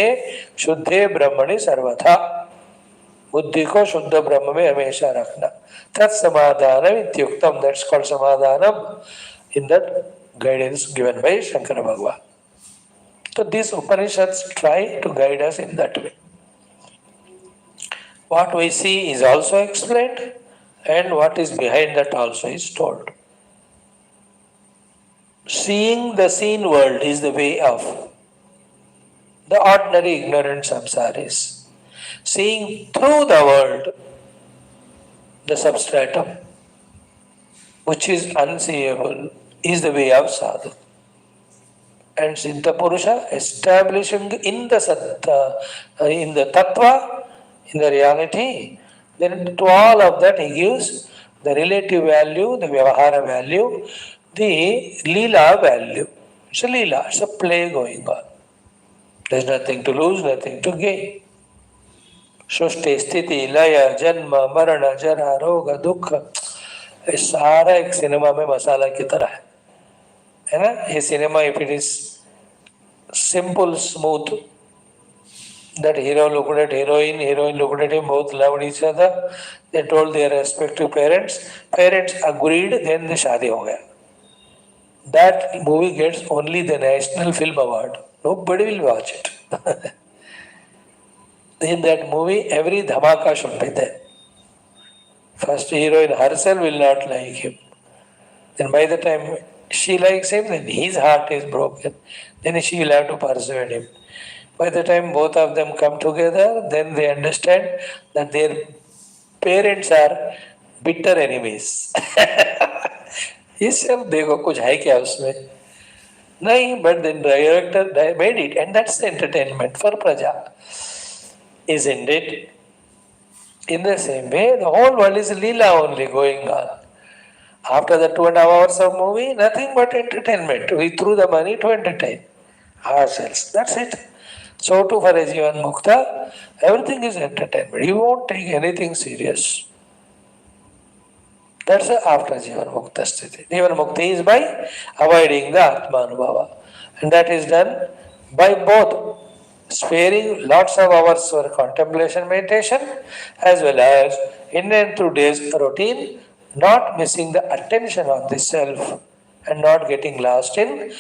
शुद्धे ब्रह्मणि सर्वथा। बुद्धि को शुद्ध ब्रह्म में हमेशा रखना। तत्समाधानम इत्युक्तम, that's called samadhanam in that guidance given by Shankara Bhagavan. So these Upanishads try to guide us in that way. What we see is also explained, and what is behind that also is told. Seeing the seen world is the way of the ordinary ignorant samsaris. Seeing through the world, the substratum, which is unseeable, is the way of sadhu. And Siddha Purusha establishing in the in the tattva, in the reality, then to all of that he gives the relative value, the vyavahara value, the lila value. It's a lila, it's a play going on. There's nothing to lose, nothing to gain. सृष्टि स्थिति लय जन्म मरण जरा रोग दुख, ये सारा एक सिनेमा में मसाला की तरह है ना। ये cinema if it is simple, smooth, that hero looked at heroine, heroine looked at him, both loved each other, they told their respective parents, parents agreed, then the shaadi ho gaya. That movie gets only the National Film Award. Nobody will watch it. In that movie, every dhamaka should be there. First heroine herself will not like him. Then by the time she likes him, then his heart is broken. Then she will have to persuade him. By the time both of them come together, then they understand that their parents are bitter enemies. ये सब देखो कुछ है क्या उसमें? नहीं, but the director made it, and that's the entertainment for praja, isn't it? In the same way, the whole world is lila only going on. After the 2.5 hours of movie, nothing but entertainment. We threw the money to entertain ourselves. That's it. So too for a Jivan Mukta, everything is entertainment. You won't take anything serious. That's after Jivan Mukta sthiti. Jivan Mukti is by avoiding the Atmanubhava. And that is done by both sparing lots of hours for contemplation meditation as well as in and through days routine, not missing the attention on the self and not getting lost in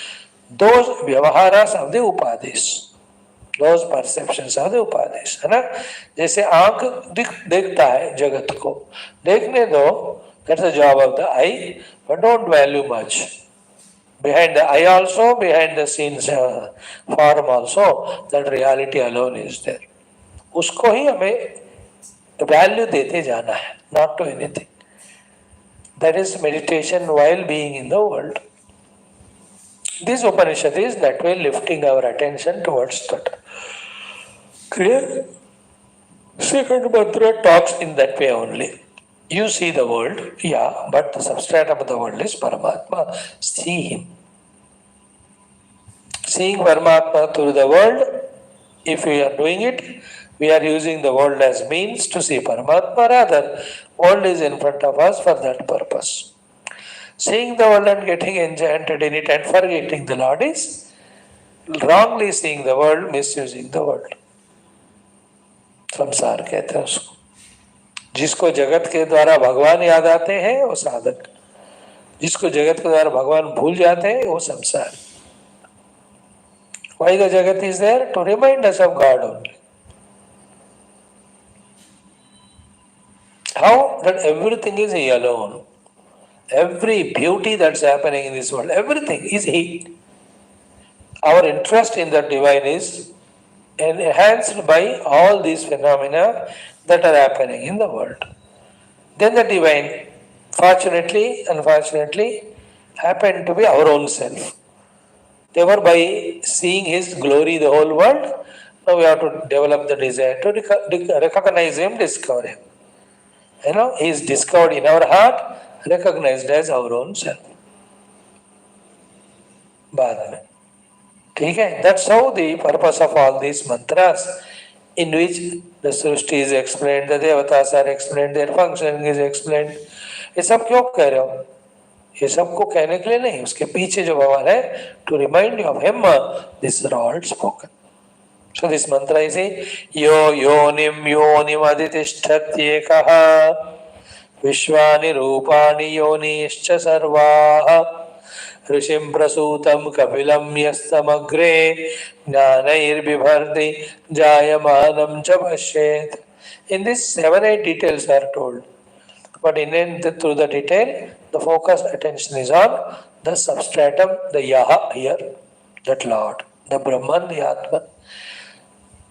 those vyavaharas of the upadis, those perceptions of the upadis, है ना। जैसे आंख देखता है जगत को, देखने दो, that's the job of the eye, but don't value much. Behind the eye also, behind the scenes form also, that reality alone is there. उसको ही हमें value देते जाना है, not to anything. That is meditation while being in the world. This Upanishad is that way lifting our attention towards that. Clear? Second mantra talks in that way only. You see the world, yeah, but the substratum of the world is Paramatma. See him. Seeing Paramatma through the world, if we are doing it, we are using the world as means to see Paramatma. Rather, world is in front of us for that purpose. Seeing the world and getting enchanted in it and forgetting the Lord is wrongly seeing the world, misusing the world. संसार कहते हैं उसको। जिसको जगत के द्वारा भगवान याद आते हैं वो साधक, जिसको जगत के द्वारा भगवान भूल जाते हैं वो संसार। Why the Jagat is there? To remind us of God only. How? That everything is He alone. Every beauty that's happening in this world, everything is He. Our interest in the divine is enhanced by all these phenomena that are happening in the world. Then the divine, fortunately, unfortunately, happened to be our own self. Therefore, by seeing His glory, the whole world, now we have to develop the desire to recognize Him, discover Him. You know, He is discovered in our heart, recognized as our own self. बाद में ठीक है. That's how the purpose of all these mantras, in which the Srishti is explained, the देवतास are explained, their function is explained. ये सब क्यों कह रहे हो? ये सबको कहने के लिए नहीं, उसके पीछे जो भगवान है, to remind you of him, this is all spoken. So this mantra is यो योनिम योनिम अधितिष्ठत्येकः विश्वानि रूपाणि योनिश्च सर्वाः ऋषिं प्रसूतं कपिलं यस्तमग्रे ज्ञानैर्बिभर्ति जायमानं च पश्येत्. In this 7-8 details are told, but through the detail, the focus attention is on the substratum, the Yaha here, that Lord, the Brahman, the Atman.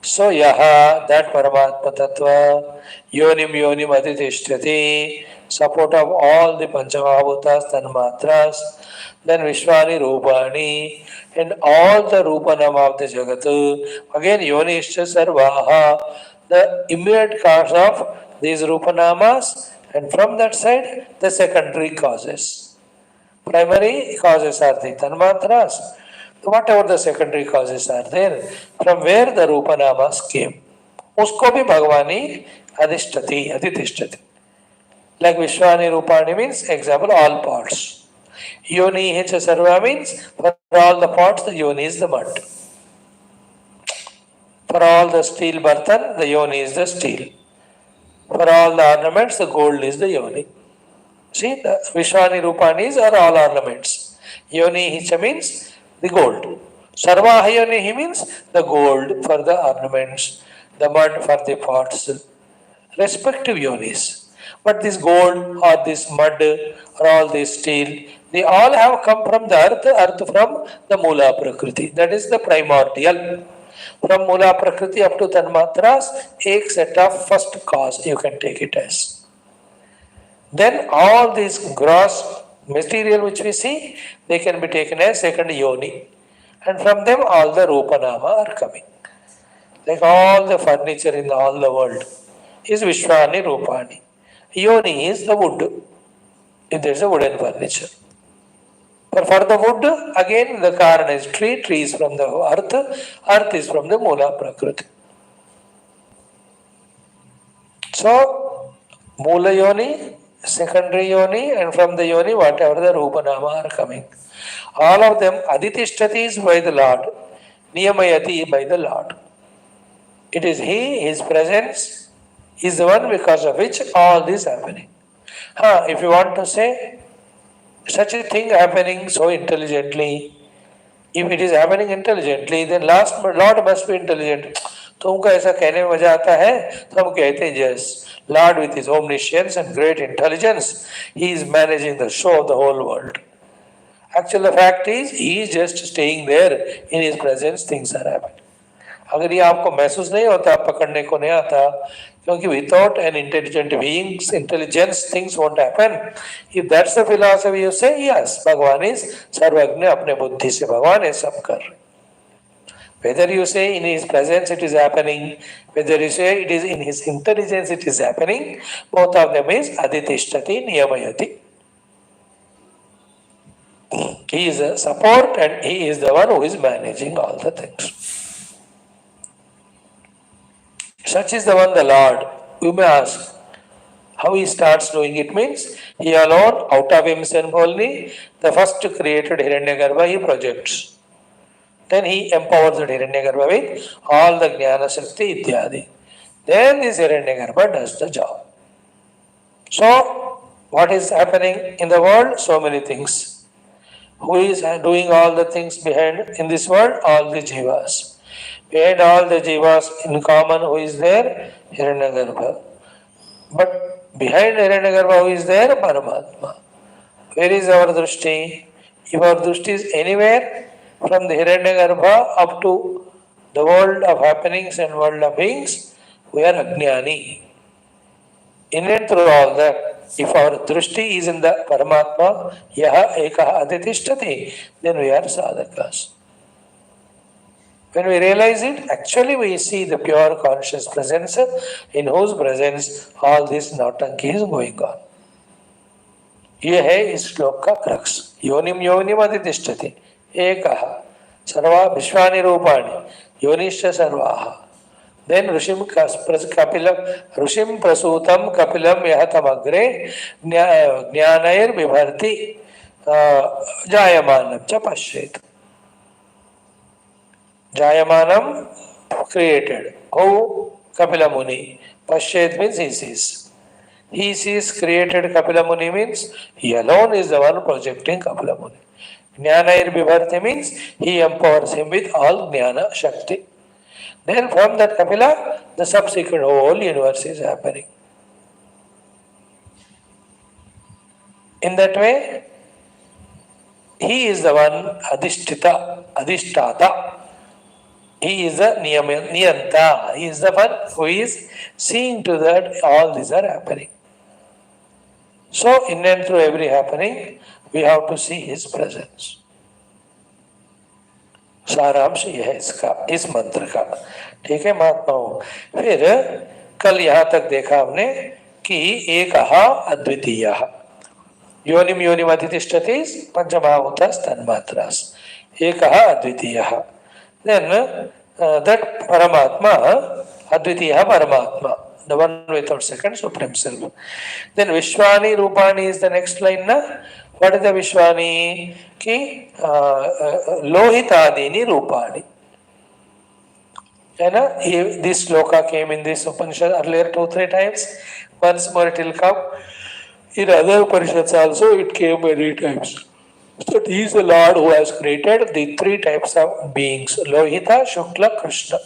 So Yaha, that Paramatma Tattva, Yonim Yonim Adhitishtati, support of all the Panchamahabhutas, Tanmatras, then Vishwani Rupani, and all the Rupanam of the Jagat. Again, Yonishcha Sarvaha, the immediate cause of these Rupanamas, and from that side, the secondary causes. Primary causes are the Tanmatras. Whatever the secondary causes are there, from where the Rupanamas came, usko bhi Bhagavani adhishtati, adhitishtati. Like Vishwani Rupani means, example, all parts. Yoni Hicha Sarva means, for all the parts, the Yoni is the mud. For all the steel bartan, the Yoni is the steel. For all the ornaments, the gold is the Yoni. See, the Vishwani Rupanis are all ornaments. Yoni Hicha means the gold. Sarva Yoni means the gold for the ornaments, the mud for the pots, respective yonis. But this gold or this mud or all this steel, they all have come from the earth from the Mula Prakriti. That is the primordial. From Mula Prakriti up to Tanmatras, a set of first cause you can take it as. Then all these gross material which we see, they can be taken as second yoni. And from them all the Rupanama are coming. Like all the furniture in all the world is Vishwani Rupani. Yoni is the wood. If there is a wooden furniture. But for the wood, again the Karana is tree, tree is from the earth is from the Mula Prakriti. So, Mula Yoni, secondary yoni, and from the yoni whatever the Rupanama are coming. All of them adhitishtati is by the Lord, niyamayati by the Lord. It is He, His presence is the one because of which all this happening. If you want to say such a thing happening so intelligently, if it is happening intelligently, then Lord must be intelligent. तो उनको ऐसा कहने में मजा आता है, तो हम कहते हैं yes, Lord with his omniscience and great intelligence, he is managing the show of the whole world. Actually, the fact is, he is just staying there, in his presence things are happening. अगर ये आपको महसूस नहीं होता, पकड़ने को नहीं आता, क्योंकि without an intelligent being's intelligence things won't happen. If that's the philosophy you say, yes, भगवान is सर्वज्ञ, अपने बुद्धि से भगवान है सब कर रहे. Whether you say in his presence it is happening, whether you say it is in his intelligence it is happening, both of them is adhitishtati niyamayati. He is a support and he is the one who is managing all the things. Such is the one, the Lord. You may ask, how he starts doing it means, he alone, out of himself only, the first created Hiranyagarbha he projects. Then he empowers the Hiranyagarbha with all the Jnana Shakti Ityadi. Then this Hiranyagarbha does the job. So, what is happening in the world? So many things. Who is doing all the things behind in this world? All the Jivas. Behind all the Jivas in common, who is there? Hiranyagarbha. But behind Hiranyagarbha, who is there? Paramatma. Where is our Drushti? If our Drushti is anywhere, from the Hiranyagarbha up to the world of happenings and world of beings, we are Ajnani. In and through all that, if our Drushti is in the Paramatma, Yaha Ekaha Adhitishtati, then we are sadhakas. When we realize it, actually we see the pure conscious presence in whose presence all this nautanki is going on. ये है इस श्लोक का crux. योनिम योनिम अधितिष्ठति एकः सर्वा विश्वानि रूपाणि योनिश्च सर्वाः. Then ऋषिं प्रसूतं कपिलं यह तमग्रे ज्ञानैर बिभर्ति जायमानं च पश्येत्. Jayamanam created. How? Kapila Muni. Pashyet means he sees. He sees created Kapila Muni means he alone is the one projecting Kapila Muni. Jnana Vibharti means he empowers him with all Jnana Shakti. Then from that Kapila, the subsequent whole universe is happening. In that way, he is the one Adhishtata. He is the Niyanta. He is the one who is seeing to that all these are happening. So, in and through every happening, we have to see his presence. सारांश यह है इसका, इस मंत्र का. ठीक है महात्माओं. फिर कल यहाँ तक देखा हमने कि एक अद्वितीय योनिम योनिम अधितिष्ठति पंचमहाभूतास् तन्मात्रास्. एक अद्वितीय. Then that Paramatma, Advitiya Paramatma, the one without second, Supreme Self. Then Vishwani Rupani is the next line. Na? What is the Vishwani? Ki Lohitadini Rupani. This sloka came in this Upanishad earlier 2-3 times. Once more it will come. In other Upanishads also it came many times. So he is the Lord who has created the 3 types of beings. Lohita, Shukla, Krishna.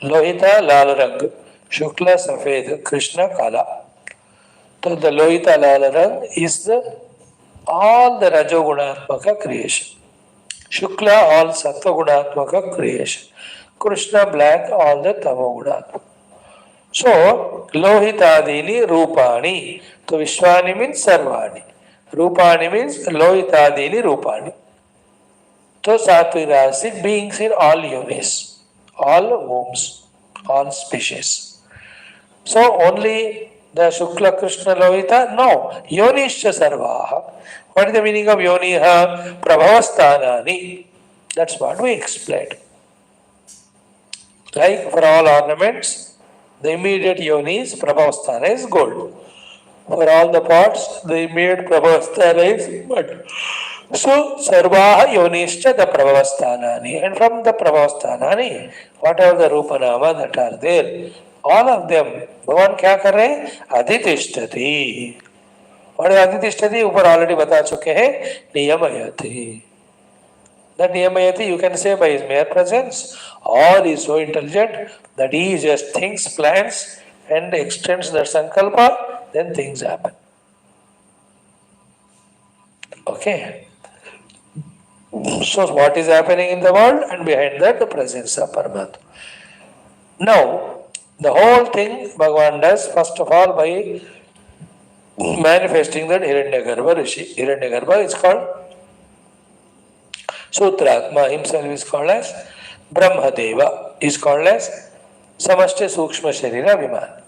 Lohita, Lal Rang. Shukla, Safed. Krishna, Kala. So the Lohita, Lal Rang is all the Rajogunatmaka creation. Shukla, all Sattvagunatmaka creation. Krishna, black, all the Tamagunatmaka. So, Lohitadini Rupani. So Vishwani means Sarvani. Rupani means Lohitadini Rupani. So Sattvirasic beings in all yonis, all wombs, all species. So only the Shukla Krishna Lohita? No. Yonischa Sarvaha. What is the meaning of Yoniha? Prabhavasthanani. That's what we explained. Like for all ornaments, the immediate yonis, Prabhavasthana is gold. For all the pots, the immediate Prabhavasthana is mud. So, Sarvaha Yonischa the Prabhavasthanani. And from the Prabhavasthanani, whatever the Rupanama that are there, all of them, Bhavan kya kar rahe? Adhitishtati. What is Adhitishtati? Upar already bata chuke hai. Niyamayati. That Niyamayati you can say by his mere presence, or he is so intelligent that he just thinks, plans, and extends that sankalpa, then things happen. Okay. So what is happening in the world, and behind that the presence of Paramatma. Now, the whole thing Bhagavan does first of all by manifesting that Hiranyagarbha Rishi. Hiranyagarbha is called Sutratma, himself is called as Brahmadeva, is called as Samashti Sukshma Sharira Viman.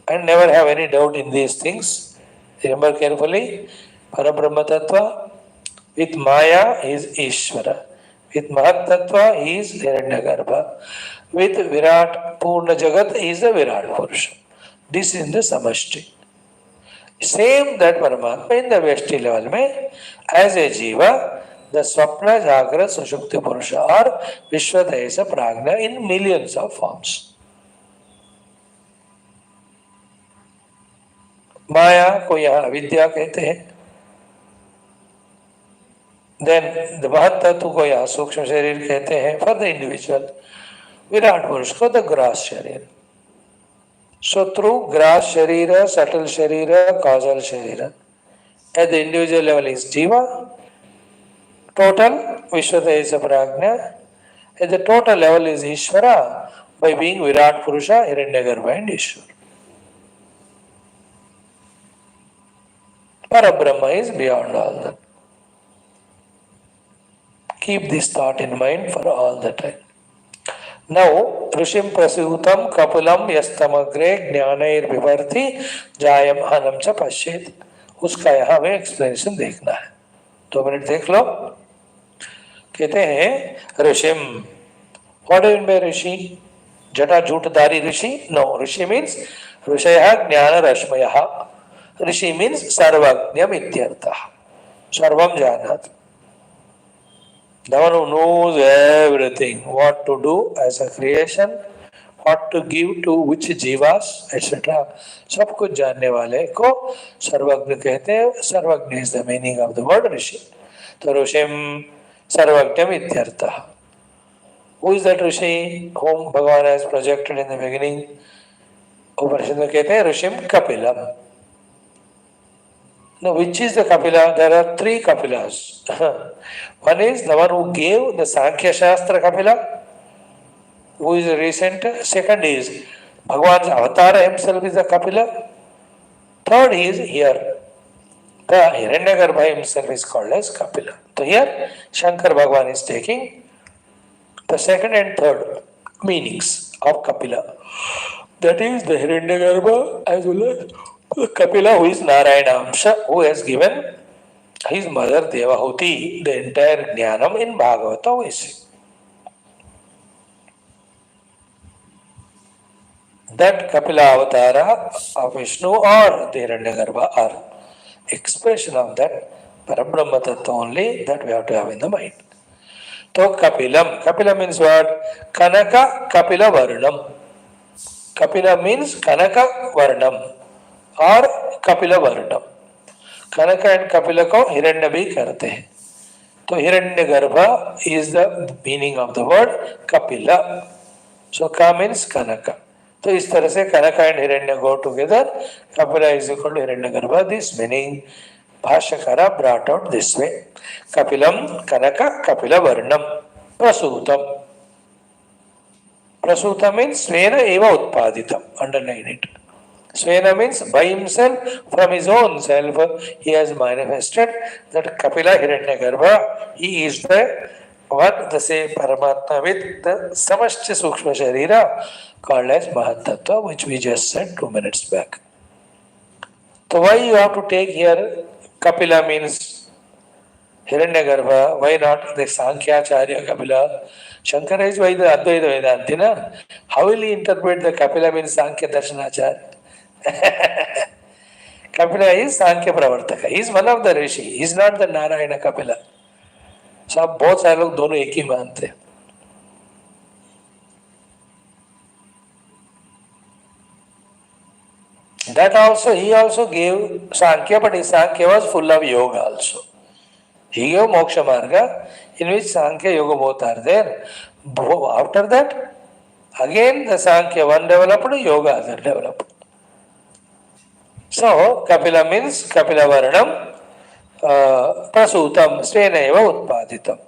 And never have any doubt in these things. Remember carefully, Parabrahma Tattva, with Maya is Ishvara, with Mahat Tattva is Hiranyagarbha, with Virat Purna Jagat is the Virat Purusha. This is the Samashti. Same that Paramatma in the Veshti level mein, as a Jiva, the Swapna Jagra Sushukti Purusha or Vishwadesa Prajna in millions of forms. Maya को यहाँ अविद्या कहते हैं. Then the Mahat Tattva को यहाँ सूक्ष्म शरीर कहते हैं for the individual. Virat Purush को the gross शरीर. So through gross sharira, subtle sharira, causal sharira, at the individual level is Jiva, total Vishwadesa Prajna, at the total level is Ishvara by being Virat Purusha, Hiranyagarbha and Ishvara. Parabrahma is beyond all that. Keep this thought in mind for all the time. Now, Rishim Prasutam Kapulam Yastamagre Jnanair Vivarti Jayam Hanam Cha Pashyet. उसका यहाँ में explanation देखना है. 2 minute देख लो. कहते हैं ऋषिम। What mean by ऋषि? जटा जूटधारी ऋषि? No, ऋषि means ऋषय ज्ञान रश्मय। ऋषि मीन्स सर्वज्ञम इत्यर्थः, सर्वम जानत। The one who knows everything, what to do as a creation, what to give to which jivas, etc. सब कुछ जानने वाले को सर्वज्ञ कहते हैं। सर्वज्ञ is the meaning of the word ऋषि। तो ऋषिम सर्वज्ञम इत्यर्थः। Who is that Rishi whom Bhagavan has projected in the beginning? उपनिषद में कहते हैं ऋषिम कपिलम। Now, which is the Kapila? There are three Kapilas. One is the one who gave the Sankhya Shastra Kapila, who is recent. Second is Bhagavan's avatar himself is the Kapila. Third is here, the Hiranyagarbha himself is called as Kapila. So here Shankara Bhagavan is taking the second and third meanings of Kapila. That is the Hiranyagarbha as well as Kapila, who is Narayana Amsha, who has given his mother Devahuti the entire Jnanam in Bhagavata Vesi. That Kapila Avatara of Vishnu or the Hiranyagarbha are expression of that Parabrahma Tattva only, that we have to have in the mind. So Kapilam, Kapila means what? Kanaka Kapila Varnam. Kapila means Kanaka Varnam और Kapila varnam. Kanaka and Kapila को हिरण्य भी कहते हैं। तो Hiranyagarbha is the meaning of the word Kapila. So का means कनक। तो इस तरह से Kanaka and Hiranya go together. Kapila is equal to Hiranyagarbha. This meaning Bhashyakara brought out this way. कपिलम कनक कपिल वर्णम प्रसूतम। प्रसूत मीन्स स्वेन एव उत्पादितम। Underline it. Swena means by himself, from his own self, he has manifested that Kapila Hiranyagarbha. He is the one, the same Paramatma with the Samashti Sukshma Sharira called as Mahatattva, which we just said 2 minutes back. So why you have to take here Kapila means Hiranyagarbha? Why not the Sankhya-charya Kapila? Shankara is why the Advaita Vedanti. How will he interpret the Kapila means Sankhya Darshanacharya? Kapila is Sankhya Pravartaka. He is one of the Rishi. He is not the Narayana Kapila. So आप बहुत सारे लोग दोनों एक ही मानते हैं. That also, he also gave Sankhya, but his Sankhya was full of yoga also. He gave Moksha Marga, in which Sankhya Yoga both are there. After that, again the Sankhya one developed, Yoga other developed. So, Kapila means Kapila Varnam Prasutam Svena eva Utpaditam.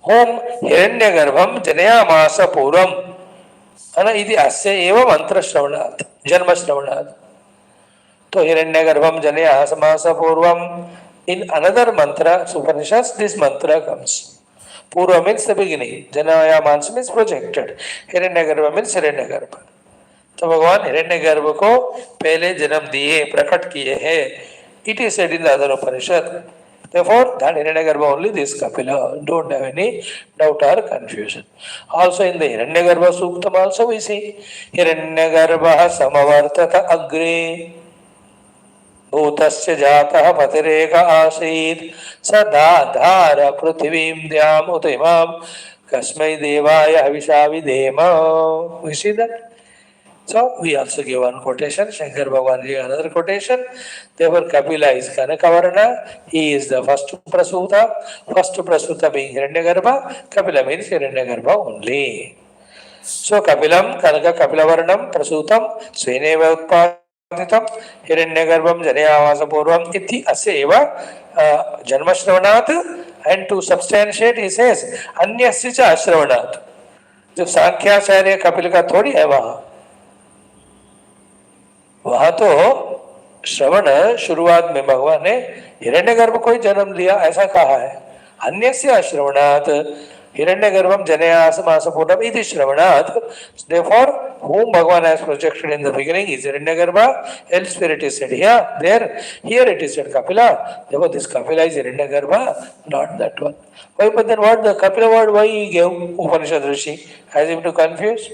Om Hiranyagarbham Janayamasa Puram. Iti asya eva mantra shravanat, janma shravanat. So, Hiranyagarbham Janayamasa Purvam. In another mantra, Upanishads, this mantra comes. Purva means the beginning. Janayamasa means projected. Hiranyagarbha means Hiranyagarbha. तो भगवान हिरण्यगर्भ को पहले जन्म दिए, प्रकट किए हैं. It is said in the other Upanishad. Therefore, that Hiranyagarbha only this Kapila. Don't have any doubt or confusion. Also in the Hiranyagarbha Suktam also we see Hiranyagarbha Samavartata Agre Bhutasya Jatah Patireka Asid Sada Dhara Prithivim Dhyam Utimam Kasmai Devaya Havishavidema. We see that. So we also give one quotation. Shankar Bhagavan gave another quotation. Therefore, Kapila is Kanakavarna. He is the first Prasuta. First Prasuta being Hiranyagarbha. Kapila means Hiranyagarbha only. So Kapilam Kanaka Kapilavarnam Prasutam Sveneva Utpaditam Hiranyagarbham Janayavasa Purvam Iti Aseva Janmashravanat. And to substantiate, he says Anyasya Ashravanat. जो सांख्याचार्य कपिल का थोड़ी है वहां तो श्रवण शुरुआत में भगवान ने हिरण्यगर्भ को ही जन्म लिया ऐसा कहा है. अन्यस्य श्रवणात् Hiranyagarbham Janayasa Purnam iti Shravanat. Therefore, whom Bhagavan has projected in the beginning is Hiranyagarbha. Elsewhere it is said here, there, here it is said Kapila. Therefore, this Kapila is Hiranyagarbha, not that one. Why? But then what the Kapila word, why he gave Upanishad Rishi? Has him to confuse?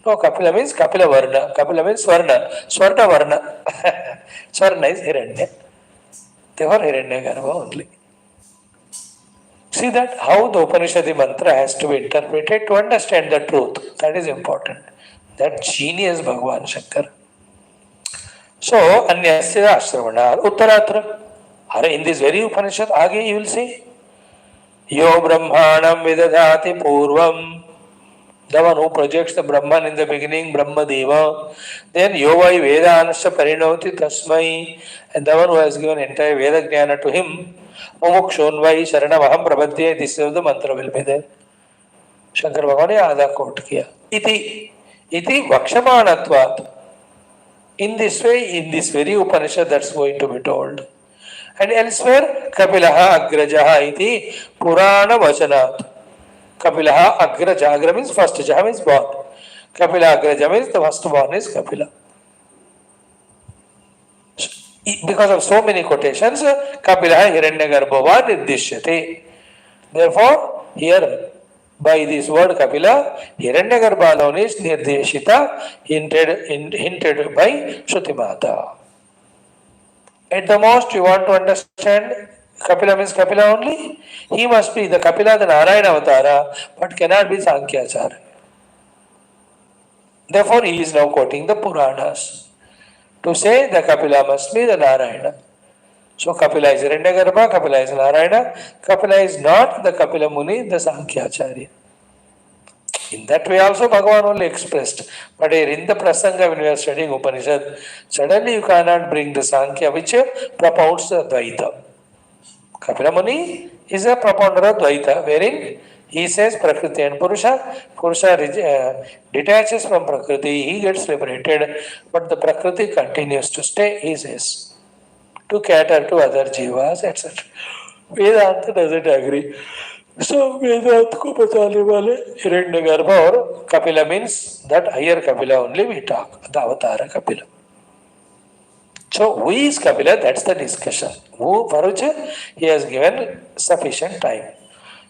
No, Kapila means Kapila Varna. Kapila means Swarna. Swarna Varna. Swarna is Hiranya. Therefore, Hiranyagarbha only. See that how the Upanishadi mantra has to be interpreted to understand the truth. That is important. That genius Bhagavan Shankara. So, Anyasya Ashramana Uttaratra. In this very Upanishad, again you will see. Yo Brahmanam Vidadhati Purvam. The one who projects the Brahman in the beginning, Brahma Deva. Then Yovai Veda Anasya Parinoti Tasmai. And the one who has given entire Veda Jnana to him. Mumukshonvai Sharanamaham Prabhadhye. This is the mantra will be there. Shankar Bhagavan ने आधा coat किया इति वक्षमाणत्वात्. In this way, in this very Upanishad, that's going to be told. And elsewhere, Kapilaha Agrajaha iti Purana Vachanat. Kapilaha Agraja. Agra means first, Jaha means born. Kapila Agraja means the first born is Kapila. Because of so many quotations, Kapilaha Hiranyagarbhava Nirdishyate. Therefore, here by this word Kapila, Hiranyagarbha alone is Nirdeshita, hinted by Shrutimata. At the most, you want to understand Kapila means Kapila only? He must be the Kapila, the Narayana Avatara, but cannot be Sankhyaacharya. Therefore, he is now quoting the Puranas to say the Kapila must be the Narayana. So, Kapila is Hiranyagarbha, Kapila is Narayana, Kapila is not the Kapila Muni, the Sankhyaacharya. In that way also Bhagavan only expressed. But here in the Prasanga when we are studying Upanishad, suddenly you cannot bring the Sankhya which propounds the Dvaita. Kapila Muni is a propounder of Dvaita wherein he says Prakriti and Purusha. Purusha detaches from Prakriti, he gets liberated, but the Prakriti continues to stay, he says, to cater to other jivas, etc. Vedanta doesn't agree. So Vedanta को बताने वाले हिरण्यगर्भा और Kapila means that higher Kapila only we talk, the Avatara Kapila. So who is Kapila? That's the discussion. Who, for which he has given sufficient time,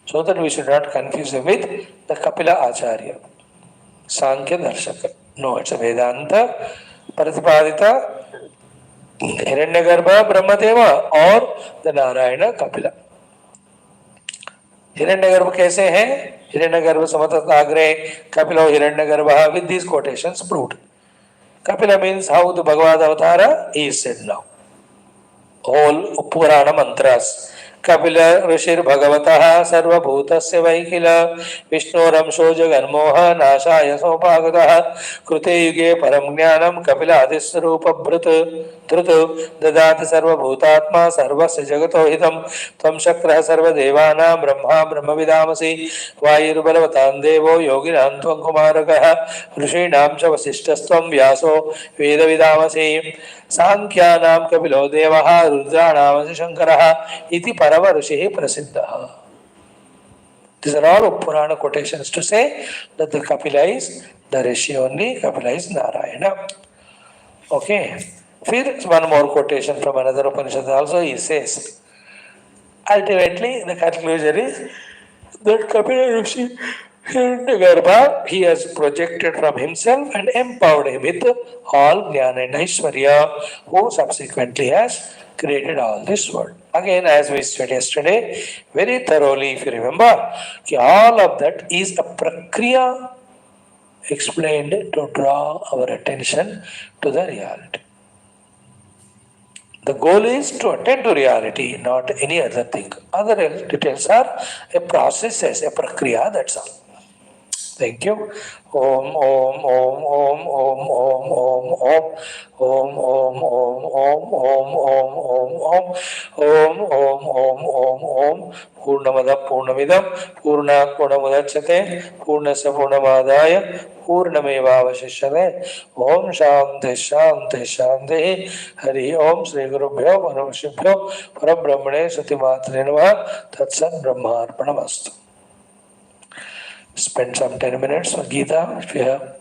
so that we should not confuse him with the Kapila Acharya, Sankhya Darshaka. No, it's a Vedanta Pratipadita Hiranyagarbha Brahmadeva or the Narayana Kapila. Hiranyagarbha कैसे हैं? Hiranyagarbha Samatatagre Kapila Hiranyagarbha with these quotations proved. Kapila means how the Bhagavad Avatara is said now. All Purana mantras. Kapila Rishir Bhagavataha Sarvabhutasya Vaikila Vishnoramsho Jaganmoha Nashaya Sopagataha Krute Yuge Paramjnanam Kapila Adisrupa Dhrutu Dadata Sarvabhutatma Sarvasya Jagato Hitam Tvam Shakrah Sarvadevanam Brahma Brahmavidamasi Vayurbalavatam Devo Yoginam Tvam Kumarakaha Rishinam Vasishtastvam Vyaso Vedavidamasi Sankhyanam Kapilo Devaha Rudranam Shankara iti Parava Rishihi Prasiddha. These are all Purana quotations to say that the Kapila is the Rishi only, Kapila is Narayana. Okay. Here one more quotation from another Upanishad also he says. Ultimately, the conclusion is that Kapila Rishi Hiranyagarbha, he has projected from himself and empowered him with all Jnana and Aishwarya, who subsequently has created all this world. Again, as we studied yesterday, very thoroughly, if you remember, all of that is a prakriya explained to draw our attention to the reality. The goal is to attend to reality, not any other thing. Other details are a process, a prakriya, that's all. Thank you. Om Om Om Om Om Om Om Om Om Om Om Om Om Om Om Om Om Om Om Purnamada Purnamidam Purna Purnamudachyate Purnasya Purnamadaya Purnamevavashishyate Om Shanti Shanti Shanti Hari Om Sri Gurubhyo Paramashibhyo Parabrahmane Satimatre Namaha Tatsat Brahmarpanamastu. spend some 10 minutes on Gita if you have.